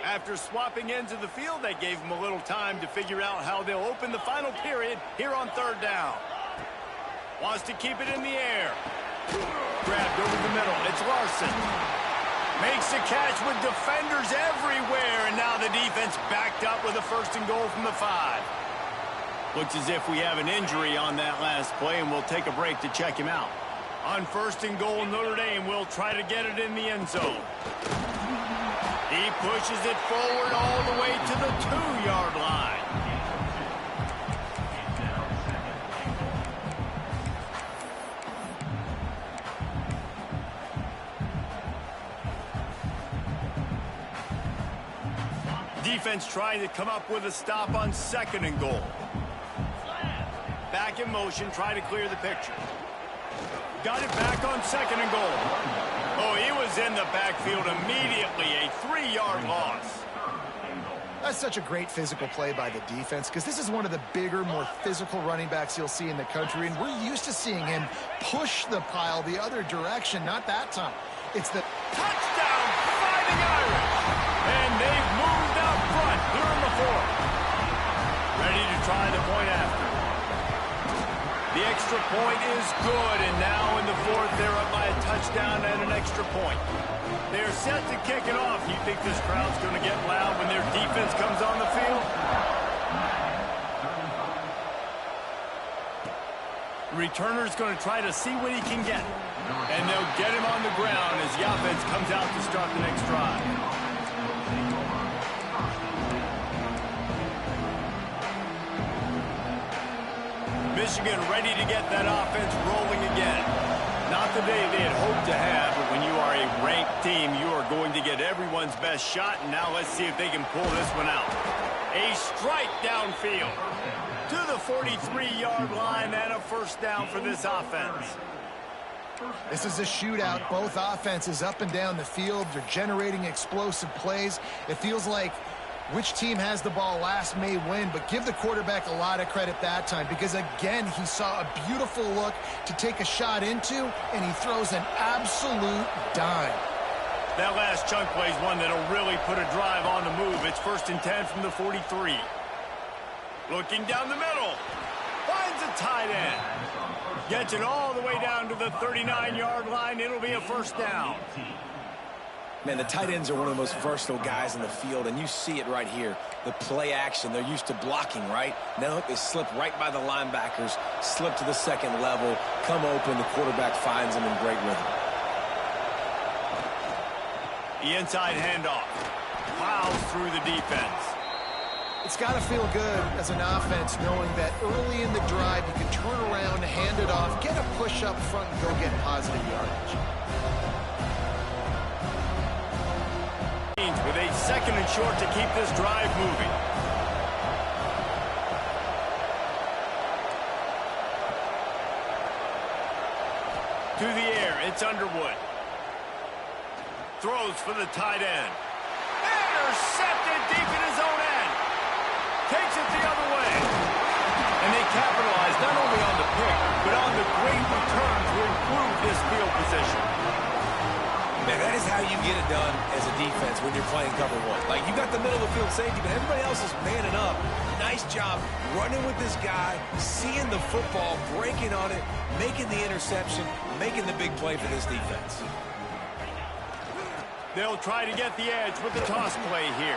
Speaker 1: After swapping ends of the field, that gave them a little time to figure out how they'll open the final period here on third down. Wants to keep it in the air. Grabbed over the middle. It's Larson. Makes the catch with defenders everywhere, and now the defense backed up with a 1st and goal from the 5. Looks as if we have an injury on that last play, and we'll take a break to check him out. On 1st and goal, Notre Dame will try to get it in the end zone. He pushes it forward all the way to the 2-yard line. Defense trying to come up with a stop on 2nd and goal. Back in motion, try to clear the picture. Got it back on 2nd and goal. Oh, he was in the backfield immediately, a 3-yard loss.
Speaker 2: That's such a great physical play by the defense because this is one of the bigger, more physical running backs you'll see in the country, and we're used to seeing him push the pile the other direction, not that time. It's the
Speaker 1: touchdown, Fighting Irish! And they've moved out front here in the 4th. Ready to try the point after. The extra point is good, and now in the 4th, they're up by a touchdown and an extra point. They're set to kick it off. You think this crowd's going to get loud when their defense comes on the field? The returner's going to try to see what he can get. And they'll get him on the ground as the offense comes out to start the next drive. Michigan ready to get that offense rolling again. Not the day they had hoped to have, but when you are a ranked team, you are going to get everyone's best shot, and now let's see if they can pull this one out. A strike downfield to the 43-yard line and a 1st down for this offense.
Speaker 2: This is a shootout. Both offenses up and down the field. They're generating explosive plays. It feels like which team has the ball last may win, but give the quarterback a lot of credit that time because, again, he saw a beautiful look to take a shot into, and he throws an absolute dime.
Speaker 1: That last chunk play is one that'll really put a drive on the move. It's 1st and 10 from the 43. Looking down the middle. Finds a tight end. Gets it all the way down to the 39-yard line. It'll be a 1st down.
Speaker 3: Man, the tight ends are one of the most versatile guys in the field, and you see it right here. The play action, they're used to blocking, right? Now look, they slip right by the linebackers, slip to the 2nd level, come open, the quarterback finds them in great rhythm.
Speaker 1: The inside handoff. Plows through the defense.
Speaker 2: It's got to feel good as an offense knowing that early in the drive you can turn around, hand it off, get a push up front, and go get positive yardage.
Speaker 1: With a 2nd and short to keep this drive moving. To the air, it's Underwood. Throws for the tight end. Intercepted deep in his own end. Takes it the other way. And they capitalize not only on the pick, but on the great return to improve this field position.
Speaker 3: Man, that is how you get it done as a defense when you're playing cover 1. Like, you got the middle of the field safety, but everybody else is manning up. Nice job running with this guy, seeing the football, breaking on it, making the interception, making the big play for this defense.
Speaker 1: They'll try to get the edge with the toss play here.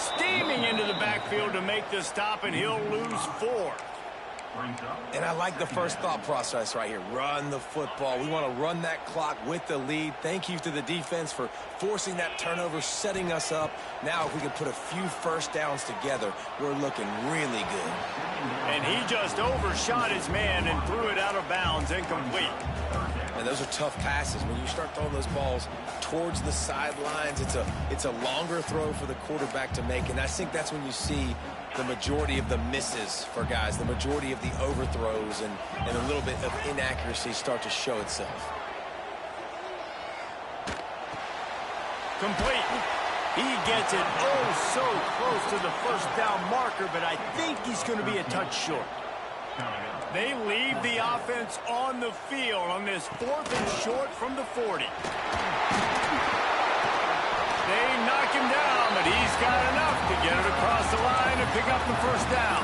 Speaker 1: Steaming into the backfield to make the stop, and he'll lose 4.
Speaker 3: And I like the first thought process right here. Run the football. We want to run that clock with the lead. Thank you to the defense for forcing that turnover, setting us up. Now if we can put a few first downs together, we're looking really good.
Speaker 1: And he just overshot his man and threw it out of bounds, incomplete.
Speaker 3: And those are tough passes. When you start throwing those balls towards the sidelines, it's a longer throw for the quarterback to make. And I think that's when you see the majority of the misses for guys, the majority of the overthrows and a little bit of inaccuracy start to show itself.
Speaker 1: Complete. He gets it so close to the first down marker, but I think he's going to be a touch short. They leave the offense on the field on this 4th and short from the 40. They knock him down, but he's got enough to get it across the line and pick up the first down.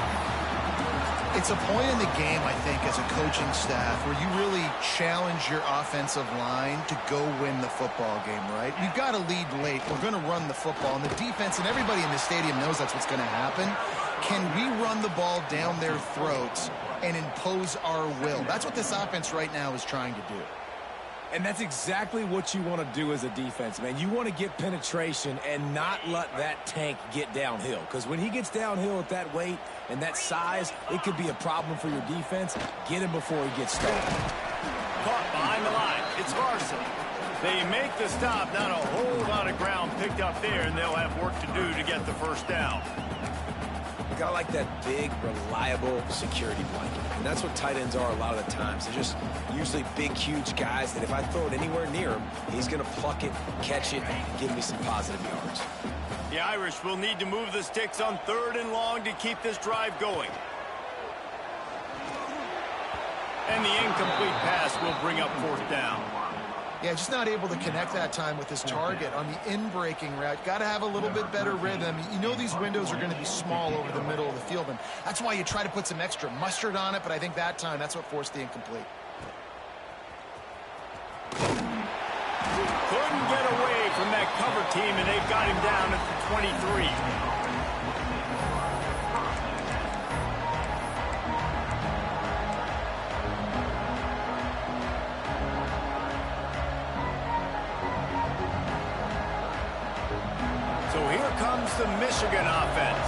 Speaker 2: It's a point in the game, I think, as a coaching staff where you really challenge your offensive line to go win the football game, right? We've got to lead late. We're going to run the football. And the defense and everybody in the stadium knows that's what's going to happen. Can we run the ball down their throats and impose our will? That's what this offense right now is trying to do.
Speaker 3: And that's exactly what you want to do as a defense, man. You want to get penetration and not let that tank get downhill. Because when he gets downhill at that weight and that size, it could be a problem for your defense. Get him before he gets started.
Speaker 1: Caught behind the line. It's Larson. They make the stop. Not a whole lot of ground picked up there, and they'll have work to do to get the first down.
Speaker 3: Got like that big, reliable security blanket. And that's what tight ends are a lot of the times. They're just usually big, huge guys that if I throw it anywhere near him, he's going to pluck it, catch it, and give me some positive yards.
Speaker 1: The Irish will need to move the sticks on 3rd and long to keep this drive going. And the incomplete pass will bring up 4th down.
Speaker 2: Yeah, just not able to connect that time with his target on the in-breaking route. Got to have a little bit better rhythm. You know these windows are going to be small over the middle of the field, and that's why you try to put some extra mustard on it, but I think that time that's what forced the incomplete.
Speaker 1: Couldn't get away from that cover team, and they've got him down at the 23. The Michigan offense.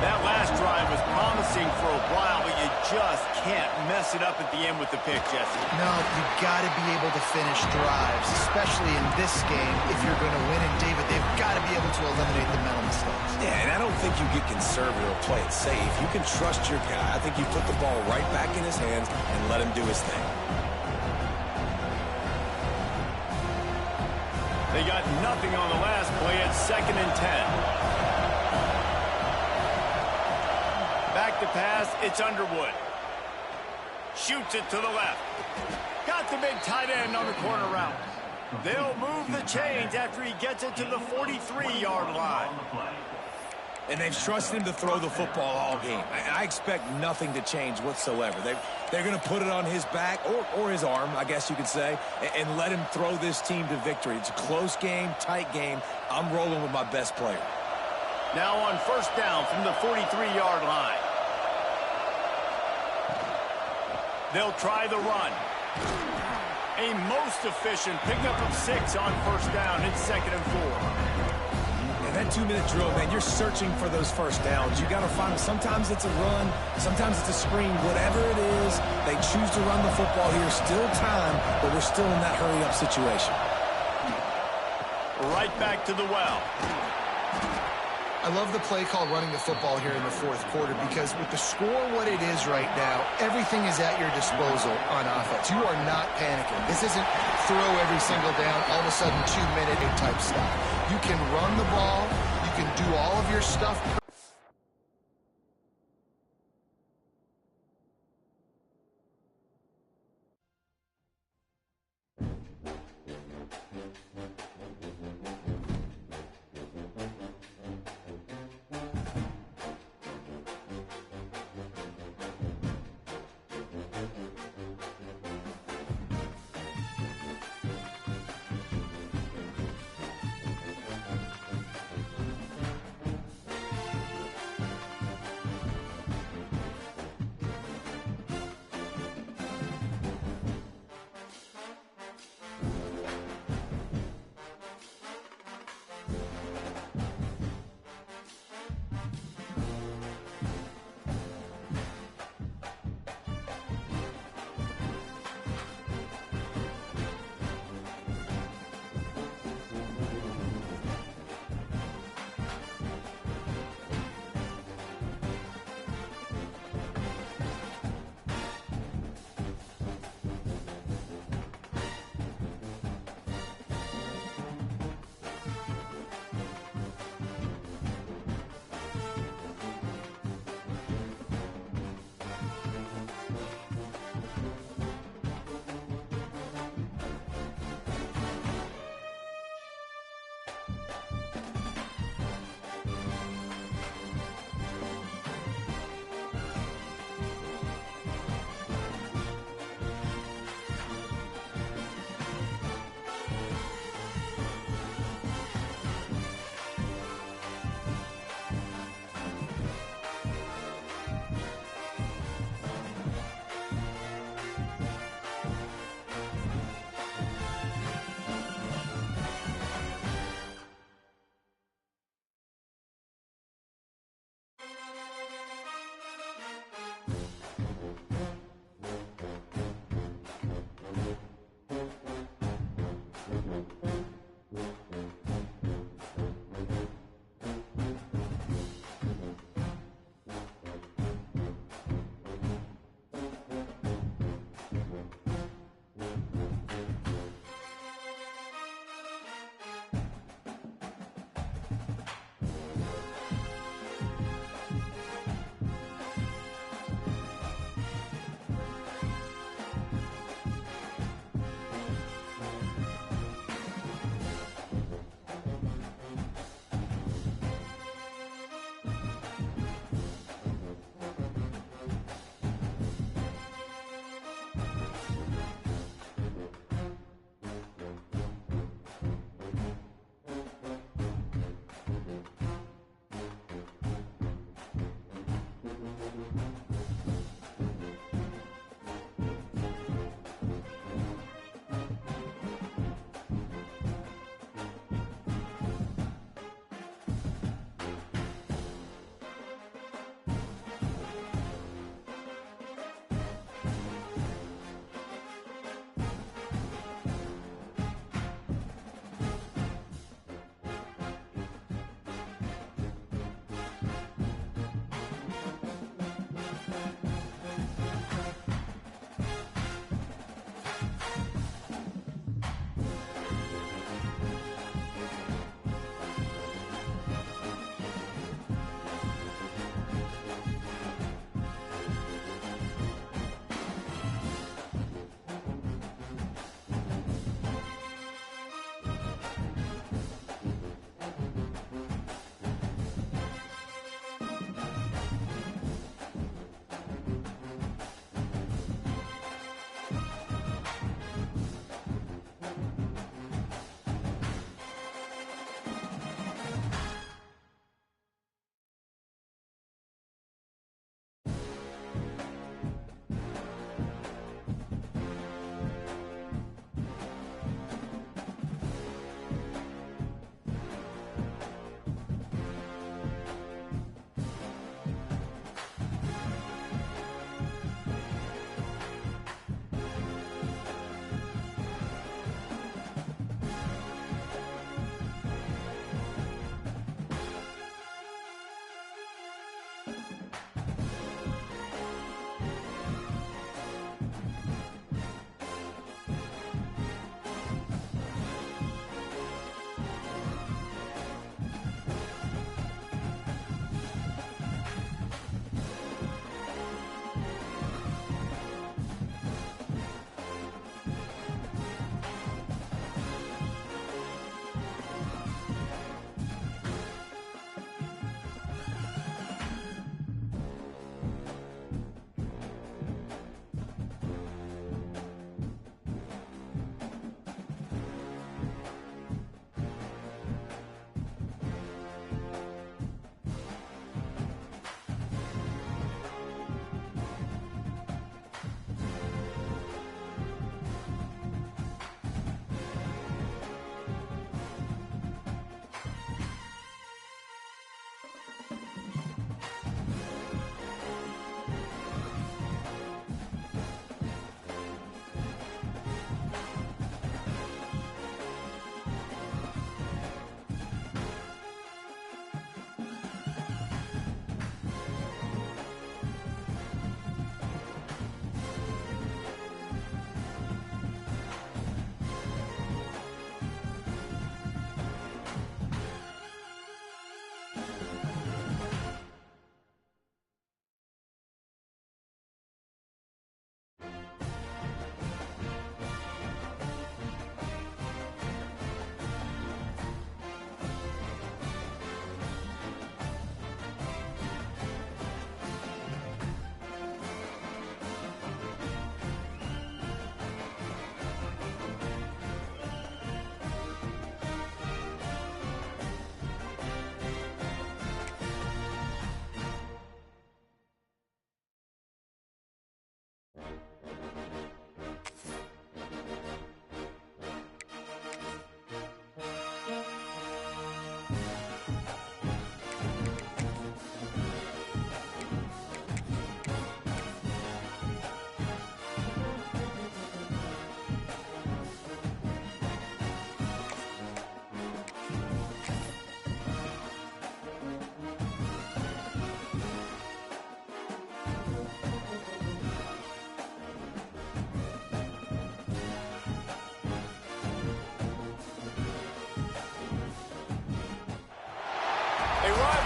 Speaker 1: That last drive was promising for a while, but you just can't mess it up at the end with the pick, Jesse.
Speaker 2: No, you got to be able to finish drives, especially in this game if you're going to win. And, David, they've got to be able to eliminate the mental mistakes.
Speaker 3: Yeah, and I don't think you get conservative or play it safe. You can trust your guy. I think you put the ball right back in his hands and let him do his thing.
Speaker 1: They got nothing on the last play at 2nd and 10. Back to pass, it's Underwood. Shoots it to the left. Got the big tight end on the corner route. They'll move the chains after he gets it to the 43-yard line.
Speaker 3: And they've trusted him to throw the football all game. I expect nothing to change whatsoever. They're going to put it on his back, or his arm, I guess you could say, and let him throw this team to victory. It's a close game, tight game. I'm rolling with my best player.
Speaker 1: Now on 1st down from the 43-yard line. They'll try the run. A most efficient pickup of 6 on 1st down. It's 2nd and 4.
Speaker 3: That 2-minute drill, man, you're searching for those first downs. You got to find them. Sometimes it's a run, sometimes it's a screen. Whatever it is, they choose to run the football here. Still time, but we're still in that hurry-up situation.
Speaker 1: Right back to the well.
Speaker 2: I love the play call running the football here in the 4th quarter because with the score what it is right now, everything is at your disposal on offense. You are not panicking. This isn't throw every single down, all of a sudden 2-minute type stuff. You can run the ball. You can do all of your stuff.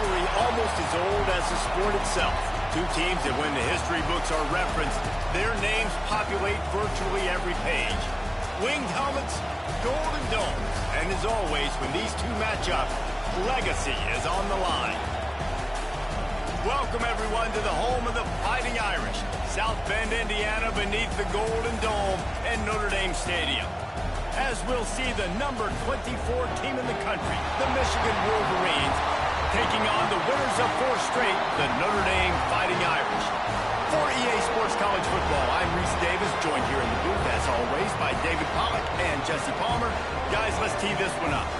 Speaker 1: rivalry almost as old as the sport itself. Two teams that when the history books are referenced, their names populate virtually every page. Winged helmets, golden domes, and as always, when these two match up, legacy is on the line. Welcome, everyone, to the home of the Fighting Irish, South Bend, Indiana, beneath the Golden Dome and Notre Dame Stadium. As we'll see the number 24 team in the country, the Michigan Wolverines, taking on the winners of 4 straight, the Notre Dame Fighting Irish. For EA Sports College Football, I'm Reese Davis, joined here in the booth, as always, by David Pollack and Jesse Palmer. Guys, let's tee this one up.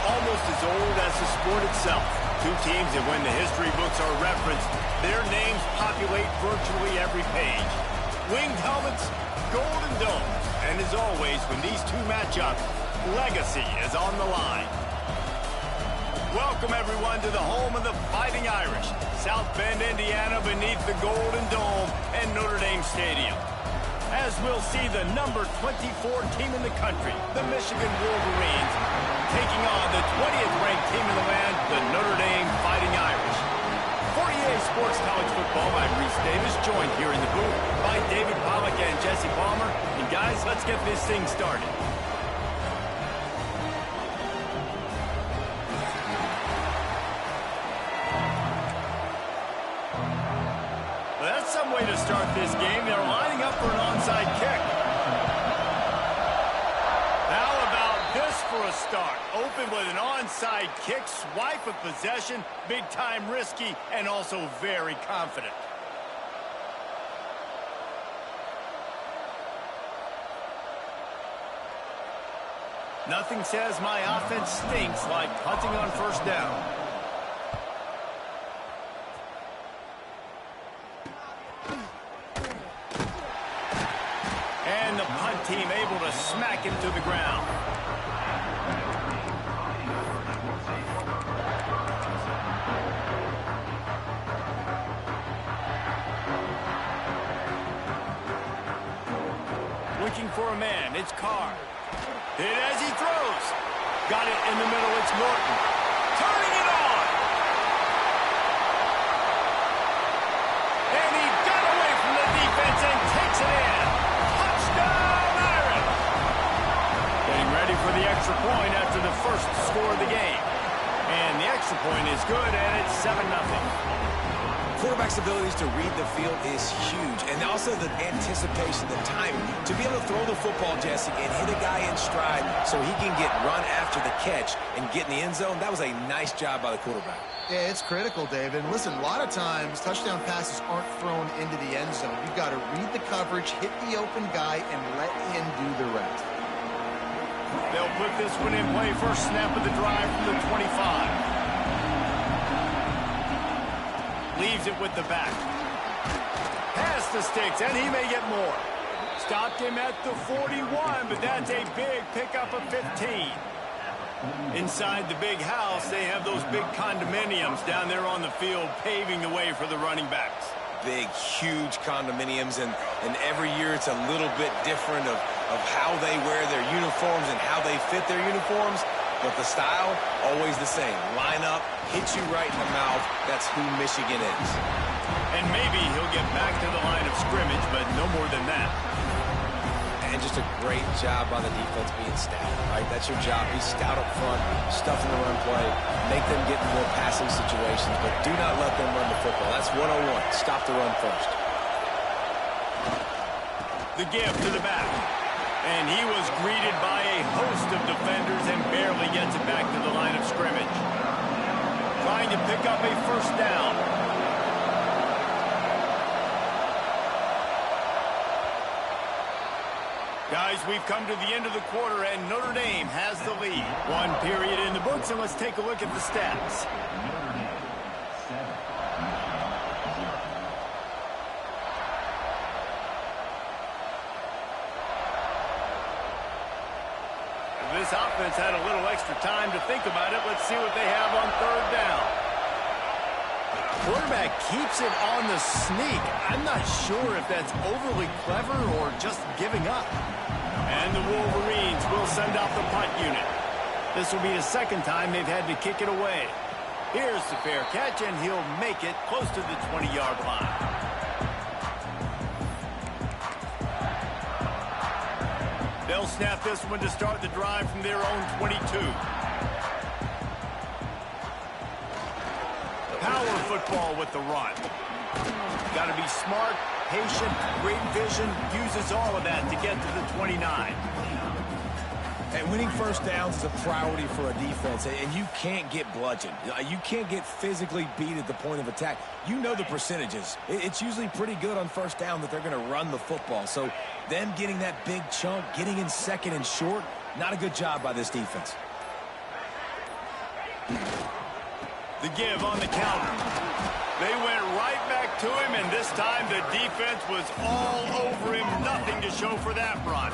Speaker 1: Almost as old as the sport itself. Two teams that when the history books are referenced, their names populate virtually every page. Winged helmets, golden domes, and as always, when these two match up, legacy is on the line. Welcome, everyone, to the home of the Fighting Irish, South Bend, Indiana, beneath the Golden Dome and Notre Dame Stadium. As we'll see the number 24 team in the country, the Michigan Wolverines, taking on the 20th ranked team in the land, the Notre Dame Fighting Irish. For EA Sports College Football, I'm Reese Davis, joined here in the booth by David Pollack and Jesse Palmer. And guys, let's get this thing started. Well, that's some way to start this game. They're lining up for an onside kick. For a start, open with an onside kick, swipe of possession, big time risky, and also very confident. Nothing says my offense stinks like punting on first down. And the punt team able to smack him to the ground. Looking for a man, it's Carr. Hit as he throws. Got it in the middle, it's Norton. Turning it on. And he got away from the defense and takes it in. Touchdown, Irish. Getting ready for the extra point after the first score of the game. And the extra point is good, and it's 7-0.
Speaker 3: Quarterback's abilities to read the field is huge, and also the anticipation, the timing. To be able to throw the football, Jesse, and hit a guy in stride so he can get run after the catch and get in the end zone, that was a nice job by the quarterback.
Speaker 2: Yeah, it's critical, David. And listen, a lot of times touchdown passes aren't thrown into the end zone. You've got to read the coverage, hit the open guy, and let him do the rest.
Speaker 1: They'll put this one in play. First snap of the drive from the 25. Leaves it with the back. Past the sticks, and he may get more. Stopped him at the 41, but that's a big pickup of 15. Inside the big house, they have those big condominiums down there on the field, paving the way for the running backs.
Speaker 3: big, huge condominiums, and every year it's a little bit different of how they wear their uniforms and how they fit their uniforms. But the style, always the same. Line up, hit you right in the mouth. That's who Michigan is.
Speaker 1: And maybe he'll get back to the line of scrimmage, but no more than that.
Speaker 3: And just a great job by the defense being stout, right? That's your job. Be stout up front, stuffing the run play, make them get in more passing situations, but do not let them run the football. That's 101. Stop the run first.
Speaker 1: The give to the back. And he was greeted by a host of defenders and barely gets it back to the line of scrimmage. Trying to pick up a first down. Guys, we've come to the end of the quarter, and Notre Dame has the lead. One period in the books, and let's take a look at the stats. This offense had a little extra time to think about it. Let's see what they have on third down. Quarterback keeps it on the sneak. I'm not sure if that's overly clever or just giving up. And the Wolverines will send out the punt unit. This will be the second time they've had to kick it away. Here's the fair catch, and he'll make it close to the 20-yard line. They'll snap this one to start the drive from their own 22. Power football with the run. Got to be smart, patient, great vision, uses all of that to get to the 29.
Speaker 3: And winning first downs is a priority for a defense, and you can't get bludgeoned. You can't get physically beat at the point of attack. You know the percentages. It's usually pretty good on first down that they're going to run the football. So them getting that big chunk, getting in second and short, not a good job by this defense.
Speaker 1: The give on the counter. They went right back to him, and this time the defense was all over him. Nothing to show for that run.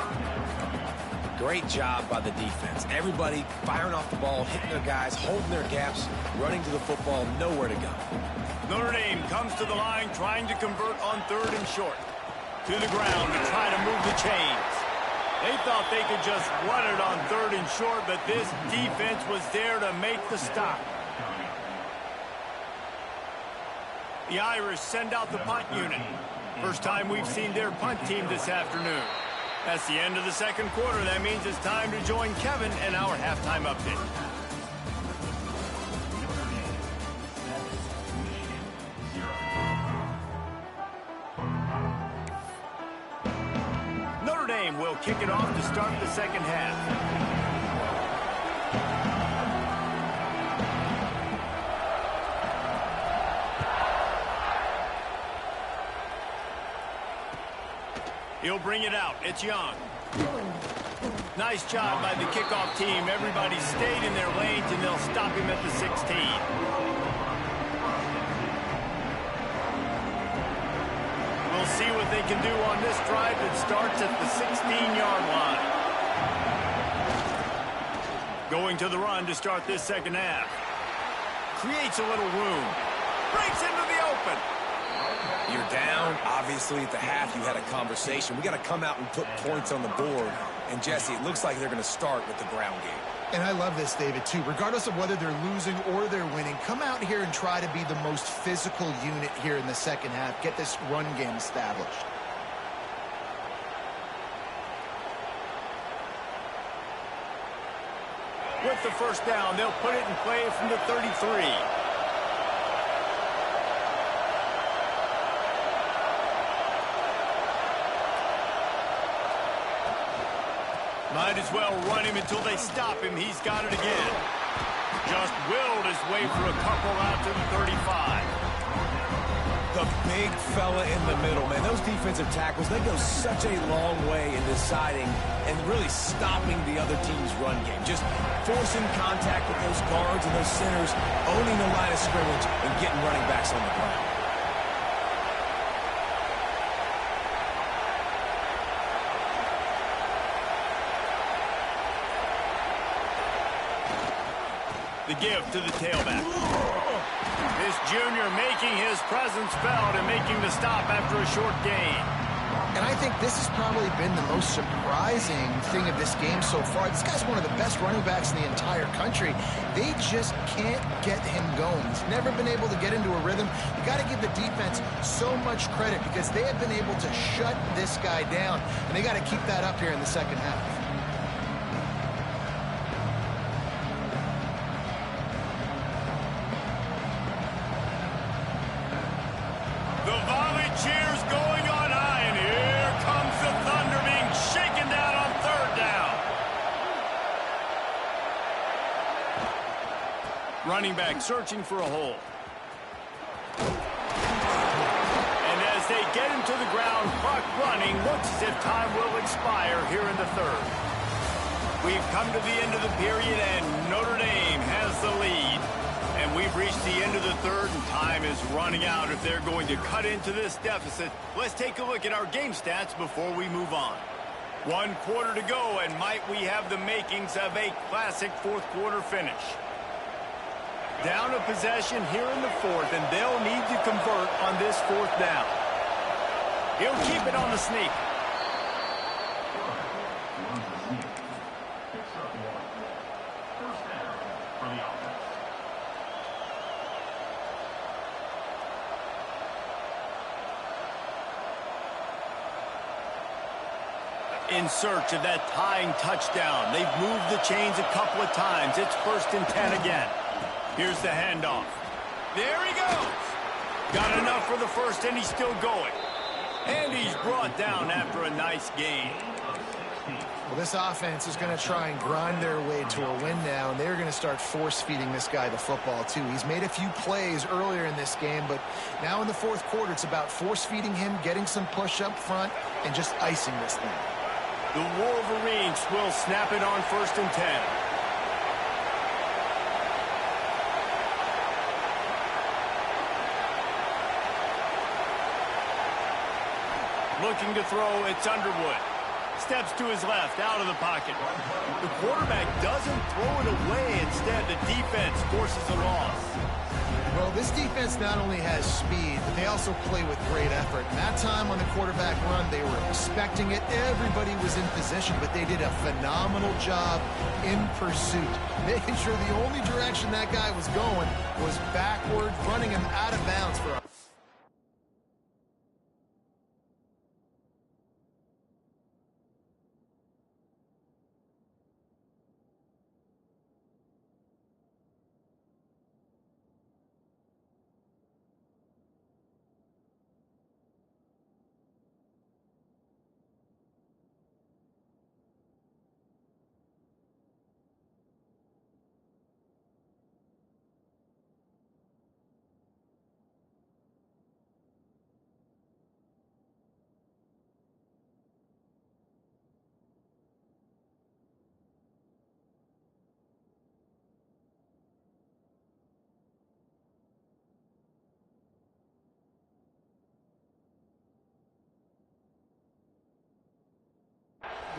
Speaker 3: Great job by the defense. Everybody firing off the ball, hitting their guys, holding their gaps, running to the football, nowhere to go.
Speaker 1: Notre Dame comes to the line, trying to convert on third and short. To the ground to try to move the chains. They thought they could just run it on third and short, but this defense was there to make the stop. The Irish send out the punt unit. First time we've seen their punt team this afternoon. That's the end of the second quarter. That means it's time to join Kevin and our halftime update. Notre Dame will kick it off to start the second half. He'll bring it out. It's Young. Nice job by the kickoff team. Everybody stayed in their lanes, and they'll stop him at the 16. We'll see what they can do on this drive that starts at the 16-yard line. Going to the run to start this second half. Creates a little room. Breaks into the open.
Speaker 3: You're down. Obviously, at the half, you had a conversation. We got to come out and put points on the board. And, Jesse, it looks like they're going to start with the ground game.
Speaker 2: And I love this, David, too. Regardless of whether they're losing or they're winning, come out here and try to be the most physical unit here in the second half. Get this run game established.
Speaker 1: With the first down, they'll put it in play from the 33. Might as well run him until they stop him. He's got it again. Just willed his way for a couple out to the 35.
Speaker 3: The big fella in the middle, man. Those defensive tackles, they go such a long way in deciding and really stopping the other team's run game. Just forcing contact with those guards and those centers, owning the line of scrimmage, and getting running backs on the ground.
Speaker 1: The give to the tailback. This junior making his presence felt and making the stop after a short gain.
Speaker 2: And I think this has probably been the most surprising thing of this game so far. This guy's one of the best running backs in the entire country. They just can't get him going. He's never been able to get into a rhythm. You got to give the defense so much credit because they have been able to shut this guy down, and they got to keep that up here in the second half.
Speaker 1: The volley cheers going on high, and here comes the Thunder being shaken down on third down. Running back searching for a hole. And as they get him to the ground, clock running, looks as if time will expire here in the third. We've come to the end of the period, and Notre Dame has the lead. And we've reached the end of the third, and time is running out if they're going to cut into this deficit. Let's take a look at our game stats before we move on. 1 quarter to go, and might we have the makings of a classic fourth quarter finish. Down a possession here in the fourth, and they'll need to convert on this fourth down. He'll keep it on the sneak. In search of that tying touchdown. They've moved the chains a couple of times. It's 1st and 10 again. Here's the handoff. There he goes. Got enough for the first, and he's still going. And he's brought down after a nice gain.
Speaker 2: Well, this offense is going to try and grind their way to a win now, and they're going to start force-feeding this guy the football, too. He's made a few plays earlier in this game, but now in the fourth quarter, it's about force-feeding him, getting some push up front, and just icing this thing.
Speaker 1: The Wolverines will snap it on 1st and 10. Looking to throw, it's Underwood. Steps to his left, out of the pocket. The quarterback doesn't throw it away. Instead, the defense forces a loss.
Speaker 2: Well, this defense not only has speed, but they also play with great effort. And that time on the quarterback run, they were expecting it. Everybody was in position, but they did a phenomenal job in pursuit, making sure the only direction that guy was going was backward, running him out of bounds for a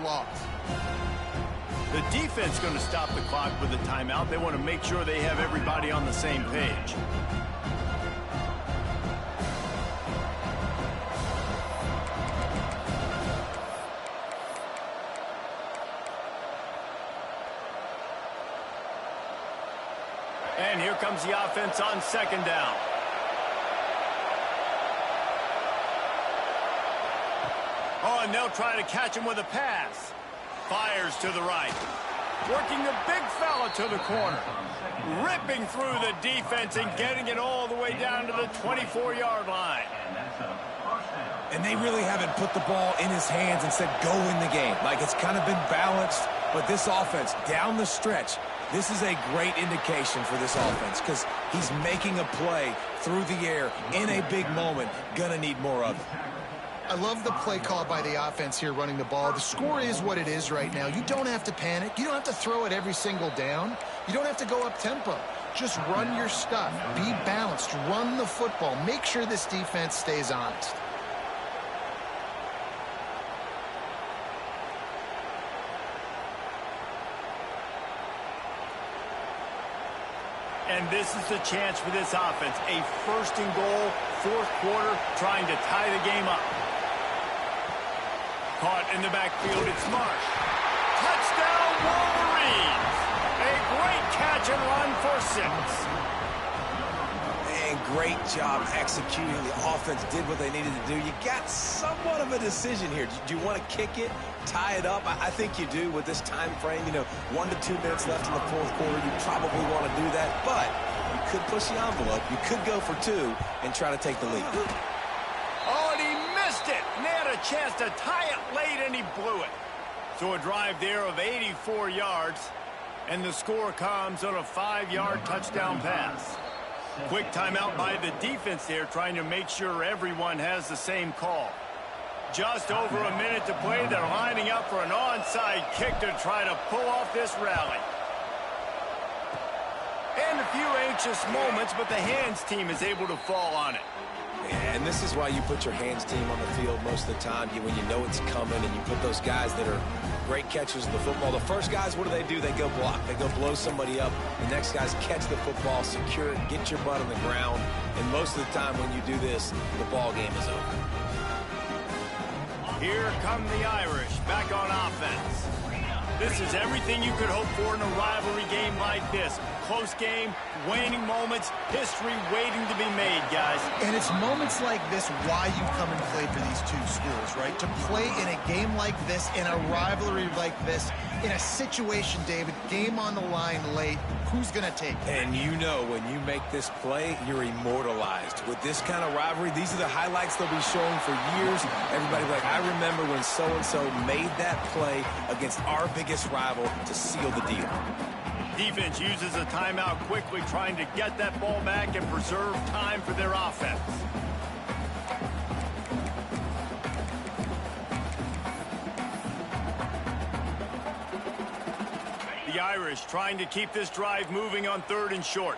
Speaker 2: loss.
Speaker 1: The defense going to stop the clock with a timeout. They want to make sure they have everybody on the same page. And here comes the offense on 2nd down. Oh, and they'll try to catch him with a pass. Fires to the right. Working the big fella to the corner. Ripping through the defense and getting it all the way down to the 24-yard line.
Speaker 3: And they really haven't put the ball in his hands and said, go win the game. Like, it's kind of been balanced. But this offense, down the stretch, this is a great indication for this offense because he's making a play through the air in a big moment. Gonna need more of it.
Speaker 2: I love the play call by the offense here running the ball. The score is what it is right now. You don't have to panic. You don't have to throw it every single down. You don't have to go up tempo. Just run your stuff. Be balanced. Run the football. Make sure this defense stays honest.
Speaker 1: And this is the chance for this offense. A first and goal, fourth quarter, trying to tie the game up. Caught in the backfield, it's Marsh. Touchdown, Wolverines! A great catch and run for 6.
Speaker 3: And great job executing. The offense did what they needed to do. You got somewhat of a decision here. Do you want to kick it, tie it up? I think you do with this time frame. 1 to 2 minutes left in the fourth quarter. You probably want to do that, but you could push the envelope. You could go for 2 and try to take the lead.
Speaker 1: Oh, and he missed it. And they had a chance to tie it late, and he blew it. So a drive there of 84 yards, and the score comes on a 5-yard touchdown pass. Quick timeout by the defense there, trying to make sure everyone has the same call. Just over a minute to play. They're lining up for an onside kick to try to pull off this rally. And a few anxious moments, but the hands team is able to fall on it.
Speaker 3: And this is why you put your hands team on the field most of the time, when you know it's coming, and you put those guys that are great catchers of the football. The first guys, what do? They go block. They go blow somebody up. The next guys catch the football, secure it, get your butt on the ground. And most of the time when you do this, the ball game is over.
Speaker 1: Here come the Irish back on offense. This is everything you could hope for in a rivalry game like this. Close game, waning moments, history waiting to be made, guys.
Speaker 2: And it's moments like this why you come and play for these two schools, right? To play in a game like this, in a rivalry like this, in a situation, David, game on the line late, who's going to take it?
Speaker 3: And when you make this play, you're immortalized. With this kind of rivalry, these are the highlights they'll be showing for years. Everybody like, I remember when so-and-so made that play against our biggest rival to seal the deal.
Speaker 1: Defense uses a timeout quickly, trying to get that ball back and preserve time for their offense. The Irish trying to keep this drive moving on 3rd and short.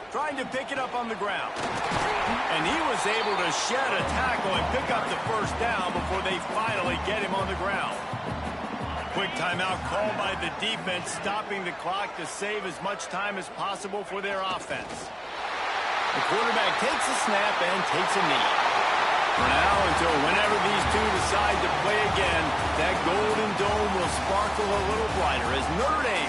Speaker 1: Trying to pick it up on the ground. And he was able to shed a tackle and pick up the first down before they finally get him on the ground. Quick timeout called by the defense, stopping the clock to save as much time as possible for their offense. The quarterback takes a snap and takes a knee. For now, until whenever these two decide to play again, that golden dome will sparkle a little brighter as Notre Dame